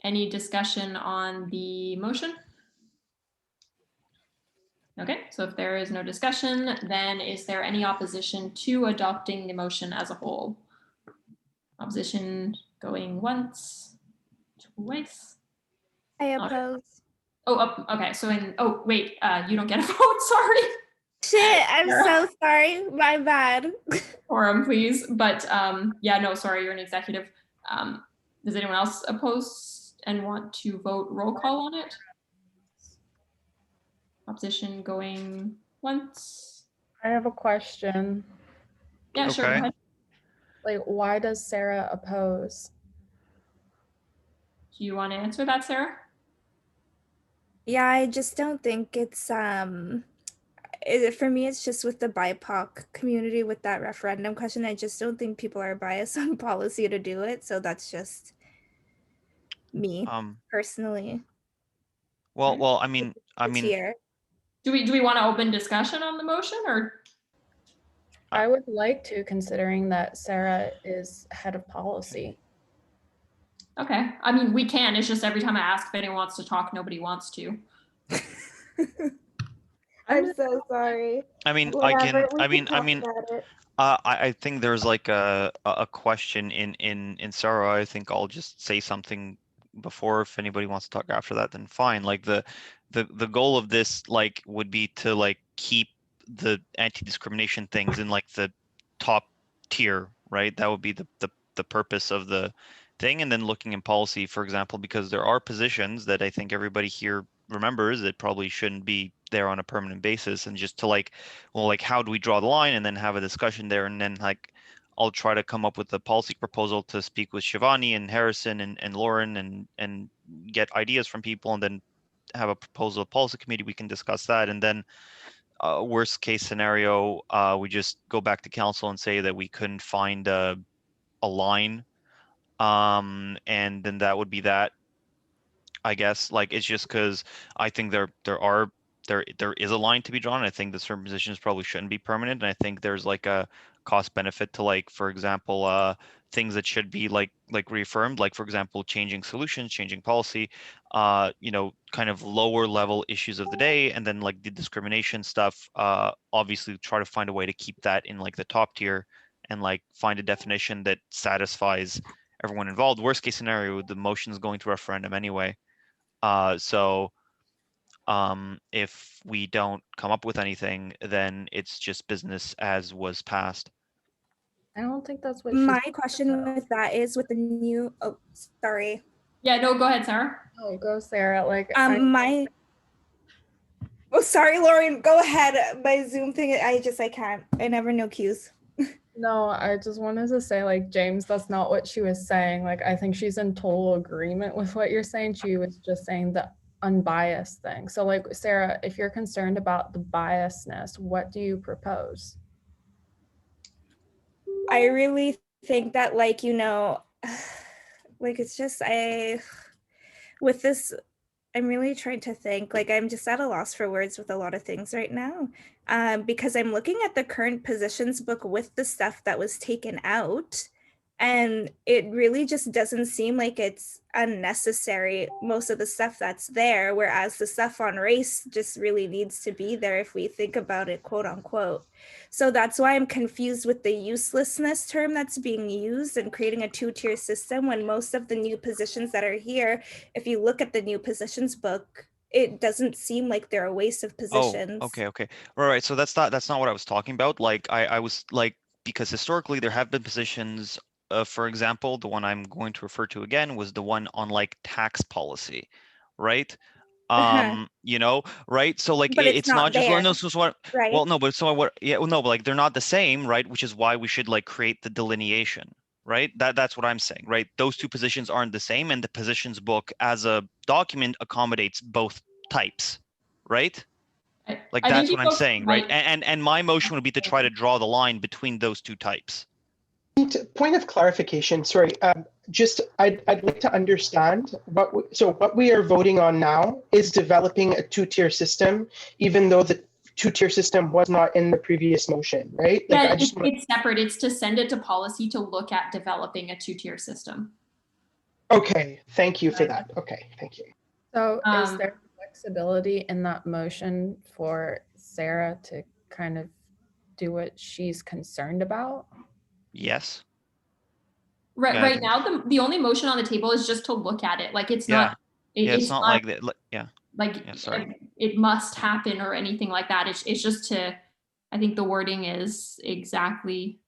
Any discussion on the motion? Okay, so if there is no discussion, then is there any opposition to adopting the motion as a whole? Opposition going once, twice. I oppose. Oh, okay. So wait, you don't get a vote. Sorry. Shit, I'm so sorry. My bad. Quorum, please. But yeah, no, sorry, you're an executive. Does anyone else oppose and want to vote roll call on it? Opposition going once. I have a question. Yeah, sure. Go ahead. Like, why does Sarah oppose? Do you want to answer that, Sarah? Yeah, I just don't think it's for me, it's just with the BIPOC community with that referendum question. I just don't think people are biased on policy to do it. So that's just me personally. Well, I mean, Here. Do we want to open discussion on the motion or? I would like to, considering that Sarah is head of policy. Okay, I mean, we can, it's just every time I ask if anyone wants to talk, nobody wants to. I'm so sorry. I mean, Whatever, we I can talk mean, about it. I think there's like a question in Sarah. I think I'll just say something before. If anybody wants to talk after that, then fine. Like the goal of this like would be to like keep the anti-discrimination things in like the top tier, right? That would be the purpose of the thing. And then looking in policy, for example, because there are positions that I think everybody here remembers that probably shouldn't be there on a permanent basis, and just to like, well, like how do we draw the line, and then have a discussion there, and then like I'll try to come up with a policy proposal to speak with Shivani and Harrison and Lauren and get ideas from people, and then have a proposal policy committee. We can discuss that, and then worst case scenario, we just go back to council and say that we couldn't find a line, and then that would be that. I guess like it's just because I think there is a line to be drawn. I think that certain positions probably shouldn't be permanent, and I think there's like a cost benefit to like, for example, things that should be like reaffirmed, like for example, changing solutions, changing policy, you know, kind of lower level issues of the day, and then like the discrimination stuff. Obviously, try to find a way to keep that in like the top tier, and like find a definition that satisfies everyone involved. Worst case scenario, the motion is going to referendum anyway. So if we don't come up with anything, then it's just business as was passed. I don't think that's what My question with that is with the new, oh, sorry. Yeah, no, go ahead, Sarah. Oh, go Sarah. Like Oh, sorry, Lauren, go ahead. My Zoom thing, I can't. I never know cues. No, I just wanted to say, like, James, that's not what she was saying. Like, I think she's in total agreement with what you're saying. She was just saying the unbiased thing. So, like, Sarah, if you're concerned about the biasness, what do you propose? I really think that, like, you know, like, it's just, with this, I'm really trying to think, like, I'm just at a loss for words with a lot of things right now, because I'm looking at the current positions book with the stuff that was taken out, and it really just doesn't seem like it's unnecessary, most of the stuff that's there, whereas the stuff on race just really needs to be there if we think about it, quote unquote. So that's why I'm confused with the uselessness term that's being used and creating a two-tier system when most of the new positions that are here, if you look at the new positions book, it doesn't seem like they're a waste of positions. Oh, okay. All right. So that's not what I was talking about. Like I was like, because historically there have been positions, for example, the one I'm going to refer to again was the one on like tax policy, right? You know, right? So like But it's not just, well, there, no, so what, right? well, no, but so what, yeah, well, no, but like they're not the same, right? Which is why we should like create the delineation, right? That's what I'm saying, right? Those two positions aren't the same, and the positions book as a document accommodates both types, right? Like I think that's you what I'm folks saying, right? might- And my motion would be to try to draw the line between those two types. Point of clarification, sorry. Just I'd like to understand what we are voting on now is developing a two-tier system, even though the two-tier system was not in the previous motion, right? Like, Yeah, I just it's separate. It's to send it to policy to look at developing a two-tier system. Okay, thank you for that. Okay, thank you. So is there flexibility in that motion for Sarah to kind of do what she's concerned about? Yes. Right, Yeah, I right think- now, the only motion on the table is just to look at it. Like it's Yeah. not. Yeah, it's not like that. Yeah. Like Yeah, sorry. it must happen or anything like that. It's just to. I think the wording is exactly.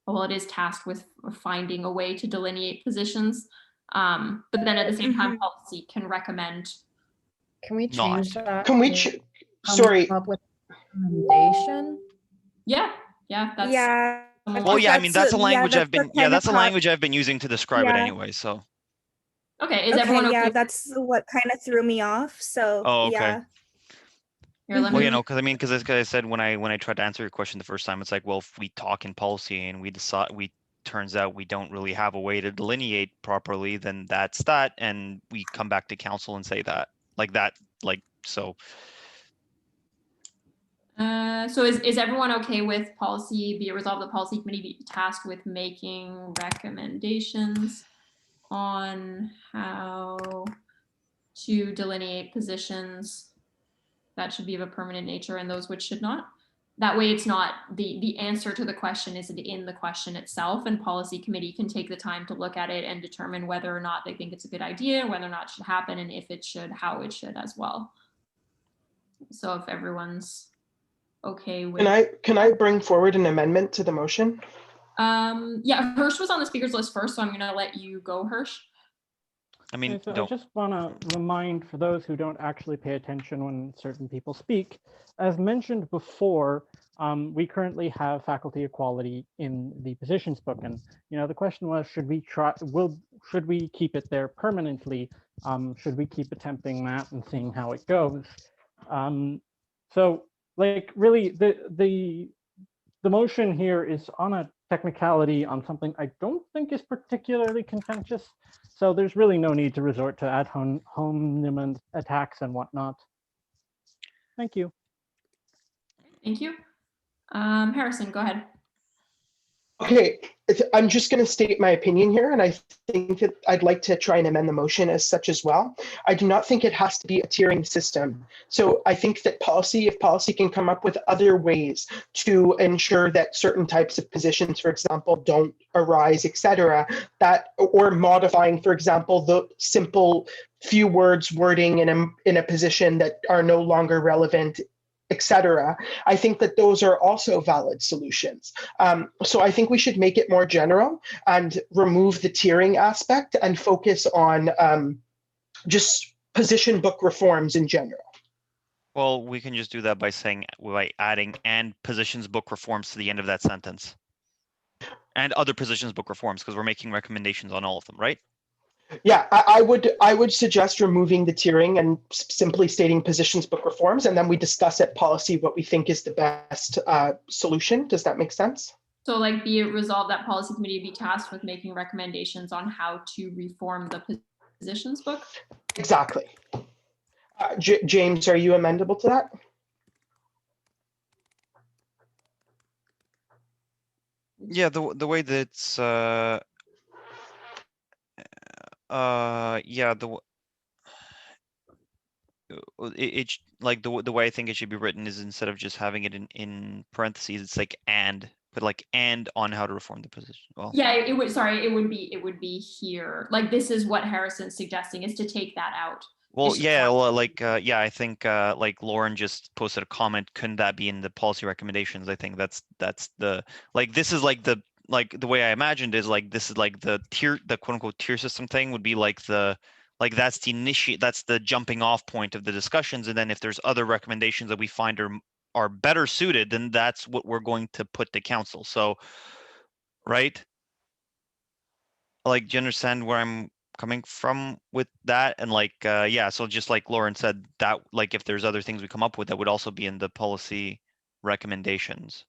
Well, it is tasked with finding a way to delineate positions, but then at the same time, policy can recommend. Can we change that? Can we? to Sorry. come up with a recommendation? Yeah. That's, yeah. Well, yeah, I mean that's a language I've been that's a how- language I've been using to describe it Yeah. anyway. So. Okay, is everyone okay? Yeah, that's what kind of threw me off. So Oh, okay. yeah. Here, let Well, me- you know, because I mean, because as I said when I tried to answer your question the first time, it's like, well, if we talk in policy and turns out we don't really have a way to delineate properly, then that's that, and we come back to council and say that, like so. So is everyone okay with policy, be it resolved the policy committee be tasked with making recommendations on how to delineate positions that should be of a permanent nature and those which should not? That way it's not, the answer to the question isn't in the question itself, and policy committee can take the time to look at it and determine whether or not they think it's a good idea, whether or not it should happen, and if it should, how it should as well. So if everyone's okay with. Can I bring forward an amendment to the motion? Yeah, Hirsch was on the speakers list first, so I'm gonna let you go, Hirsch. I mean, Okay, so I just want to remind, for those who don't actually pay attention when certain people speak, as mentioned before, we currently have faculty equality in the positions book, and the question was, should we keep it there permanently? Should we keep attempting that and seeing how it goes? So, like, really, the motion here is on a technicality on something I don't think is particularly contentious. So there's really no need to resort to ad hominem attacks and whatnot. Thank you. Thank you. Harrison, go ahead. Okay, I'm just going to state my opinion here, and I think that I'd like to try and amend the motion as such as well. I do not think it has to be a tiering system. So I think that if policy can come up with other ways to ensure that certain types of positions, for example, don't arise, etc., or modifying, for example, the simple few words wording in a position that are no longer relevant, etc. I think that those are also valid solutions. So I think we should make it more general and remove the tiering aspect and focus on just position book reforms in general. Well, we can just do that by adding "and positions book reforms" to the end of that sentence. And other positions book reforms, because we're making recommendations on all of them, right? Yeah, I would suggest removing the tiering and simply stating positions book reforms, and then we discuss at policy what we think is the best solution. Does that make sense? So, like, be it resolved that policy committee be tasked with making recommendations on how to reform the positions book? Exactly. James, are you amendable to that? Yeah, the way that's yeah, like the way I think it should be written is, instead of just having it in parentheses, it's like but like "and on how to reform the position." Well, Yeah, it would be here. Like, this is what Harrison's suggesting, is to take that out. well, yeah, well, like yeah, I think like Lauren just posted a comment. Couldn't that be in the policy recommendations? I think that's the, like, this is like the way I imagined is, like, this is like the quote unquote tier system thing would be like that's the jumping off point of the discussions, and then if there's other recommendations that we find are better suited, then that's what we're going to put to council. So, right? Like, do you understand where I'm coming from with that? And like, yeah, so just like Lauren said, that, like, if there's other things we come up with, that would also be in the policy recommendations.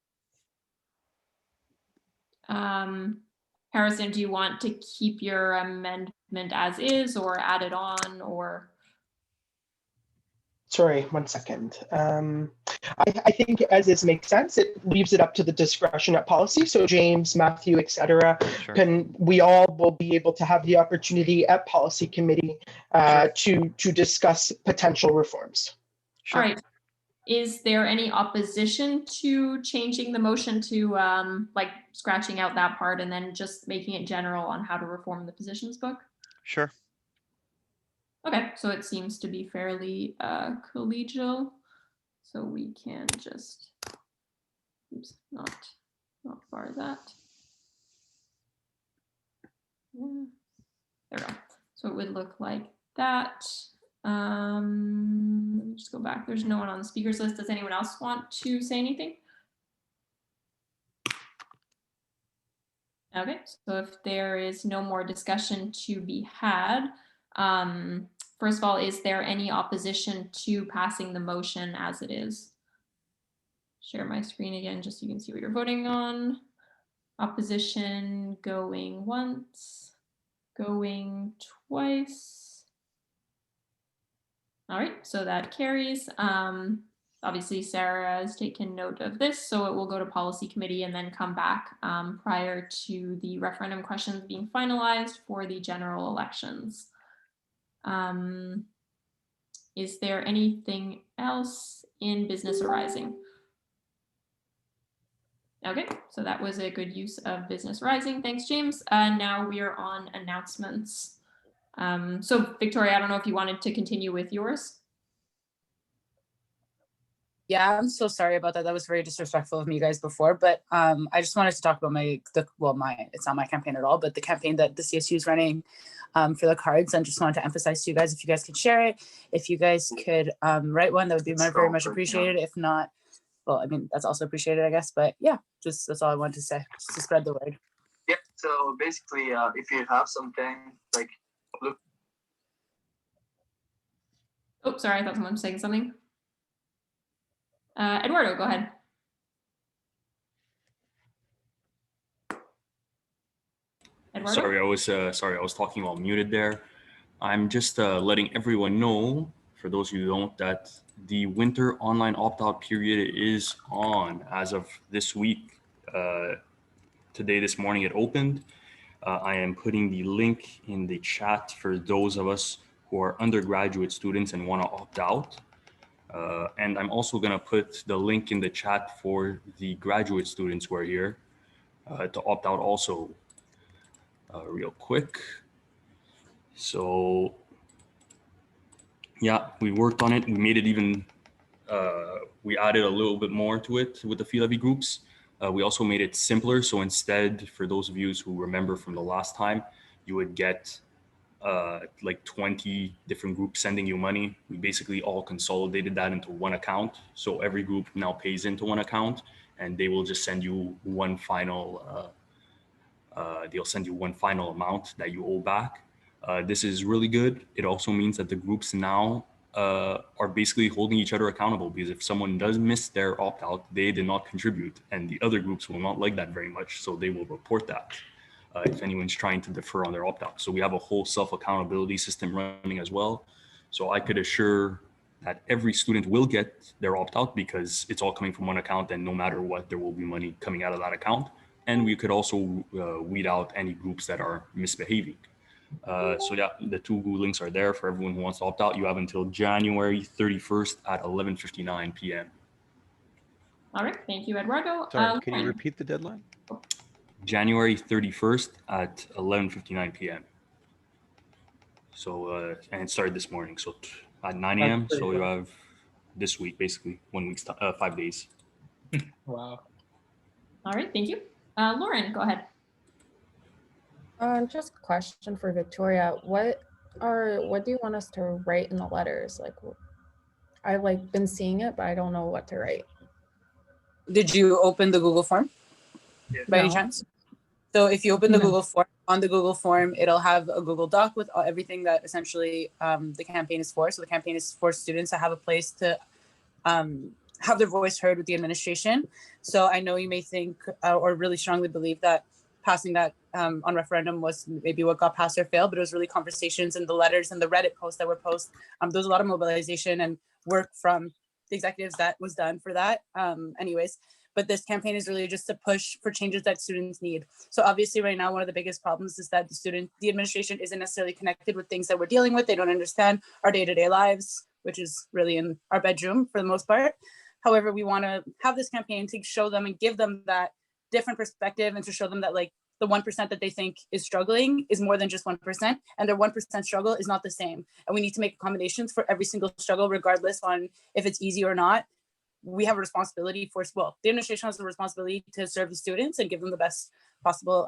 Harrison, do you want to keep your amendment as is, or add it on, or? Sorry, 1 second. I think as is makes sense. It leaves it up to the discretion at policy. So James, Matthew, etc. We all will be able to have the opportunity at policy committee to discuss potential reforms. All right. Is there any opposition to changing the motion to like scratching out that part and then just making it general on how to reform the positions book? Sure. Okay, so it seems to be fairly collegial. So we can just, oops, not bar that. Yeah. There we go. So it would look like that. Let me just go back. There's no one on the speakers list. Does anyone else want to say anything? Okay, so if there is no more discussion to be had, first of all, is there any opposition to passing the motion as it is? Share my screen again, just so you can see what you're voting on. Opposition going once, going twice. All right, so that carries. Obviously, Sarah has taken note of this, so it will go to policy committee and then come back prior to the referendum questions being finalized for the general elections. Is there anything else in business arising? Okay, so that was a good use of business arising. Thanks, James. Now we are on announcements. So Victoria, I don't know if you wanted to continue with yours. Yeah, I'm so sorry about that. That was very disrespectful of me, guys, before. But I just wanted to talk about it's not my campaign at all, but the campaign that the CSU is running for the cards. And just wanted to emphasize to you guys, if you guys could share it, if you guys could write one, that would be very much appreciated. If not, well, I mean, that's also appreciated, I guess. But yeah, just that's all I wanted to say, just to spread the word. Yeah. So basically, if you have something like, look. Oh, sorry, I thought someone was saying something. Eduardo, go ahead. Eduardo? Sorry, I was talking while muted there. I'm just letting everyone know, for those of you who don't, that the winter online opt-out period is on as of this week. Today, this morning, it opened. I am putting the link in the chat for those of us who are undergraduate students and want to opt out. And I'm also going to put the link in the chat for the graduate students who are here to opt out also real quick. So yeah, we worked on it. We made it even, we added a little bit more to it with the fee levy groups. We also made it simpler. So instead, for those of you who remember from the last time, you would get like 20 different groups sending you money. We basically all consolidated that into one account. So every group now pays into one account, and they will just send you one final, they'll send you one final amount that you owe back. This is really good. It also means that the groups now are basically holding each other accountable, because if someone does miss their opt-out, they did not contribute, and the other groups will not like that very much, so they will report that if anyone's trying to defer on their opt-out. So we have a whole self-accountability system running as well. So I could assure that every student will get their opt-out, because it's all coming from one account, and no matter what, there will be money coming out of that account. And we could also weed out any groups that are misbehaving. So yeah, the two Google links are there for everyone who wants to opt out. You have until January 31st at 11:59 p.m. All right, thank you, Eduardo. Sorry, can you repeat the deadline? January 31st at 11:59 p.m. So, and it started this morning, so at 9 a.m. So you have this week, basically 1 week's 5 days. Wow. All right, thank you. Lauren, go ahead. Just a question for Victoria. What do you want us to write in the letters? Like, I've been seeing it, but I don't know what to write. Did you open the Google form by any chance? So if you open the Google form, on the Google form, it'll have a Google Doc with everything that essentially the campaign is for. So the campaign is for students to have a place to have their voice heard with the administration. So I know you may think or really strongly believe that passing that on referendum was maybe what got passed or failed, but it was really conversations and the letters and the Reddit posts that were posted. There was a lot of mobilization and work from the executives that was done for that anyways. But this campaign is really just to push for changes that students need. So obviously right now, one of the biggest problems is that the administration isn't necessarily connected with things that we're dealing with. They don't understand our day-to-day lives, which is really in our bedroom for the most part. However, we want to have this campaign to show them and give them that different perspective, and to show them that like the 1% that they think is struggling is more than just 1%, and their 1% struggle is not the same. And we need to make accommodations for every single struggle, regardless on if it's easy or not. We have a responsibility the administration has a responsibility to serve the students and give them the best possible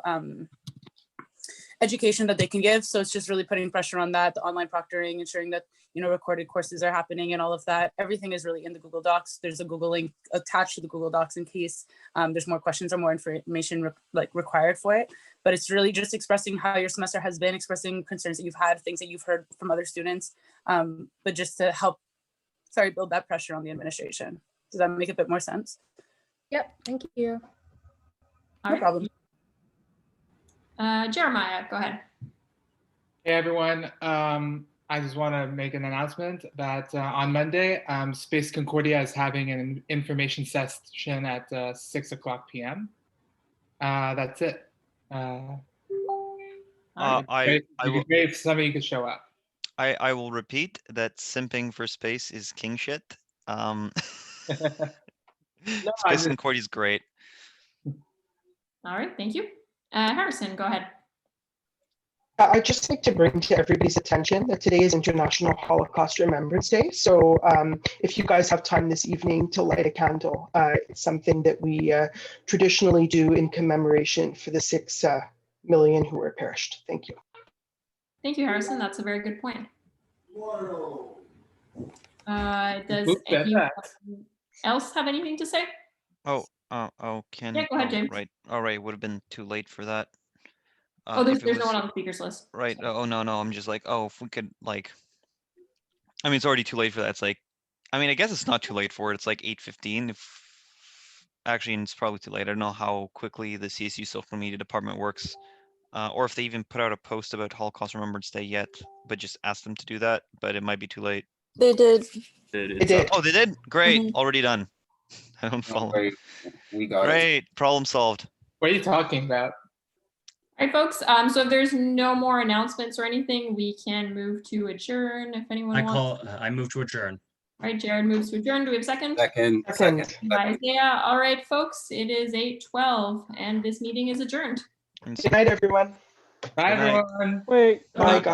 education that they can give. So it's just really putting pressure on that, the online proctoring, ensuring that, recorded courses are happening and all of that. Everything is really in the Google Docs. There's a Google link attached to the Google Docs in case there's more questions or more information required for it. But it's really just expressing how your semester has been, expressing concerns that you've had, things that you've heard from other students, but just to help, build that pressure on the administration. Does that make a bit more sense? Yep, thank you. No problem. Jeremiah, go ahead. Hey everyone. I just want to make an announcement that on Monday, Space Concordia is having an information session at 6:00 p.m. That's it. It'd be great if some of you could show up. I will repeat that simping for space is king shit. Space Concordia is great. All right, thank you. Harrison, go ahead. I'd just like to bring to everybody's attention that today is International Holocaust Remembrance Day. So if you guys have time this evening to light a candle, it's something that we traditionally do in commemoration for the 6 million who were perished. Thank you. Thank you, Harrison. That's a very good point. Does anyone else have anything to say? Oh, Ken. Yeah, go ahead, James. Right. All right. Would have been too late for that. There's if it no one was- on the speakers list. Right. Oh, no. I'm just like, if we could like, I mean, it's already too late for that. It's like, I mean, I guess it's not too late for it. It's like 8:15. Actually, it's probably too late. I don't know how quickly the CSU social media department works, or if they even put out a post about Holocaust Remembrance Day yet, but just ask them to do that. But it might be too late. They did. They did. Oh, they did? Great. Mhm. Already done. I don't follow. We got it. Great. Problem solved. What are you talking about? All right, folks. So if there's no more announcements or anything, we can move to adjourn. If anyone wants. I move to adjourn. All right, Jared moves to adjourn. Do we have a second? Second. By Isaiah. All right, folks. It is 8:12, and this meeting is adjourned. Good night, everyone. Bye, everyone. Wait. Bye, guys.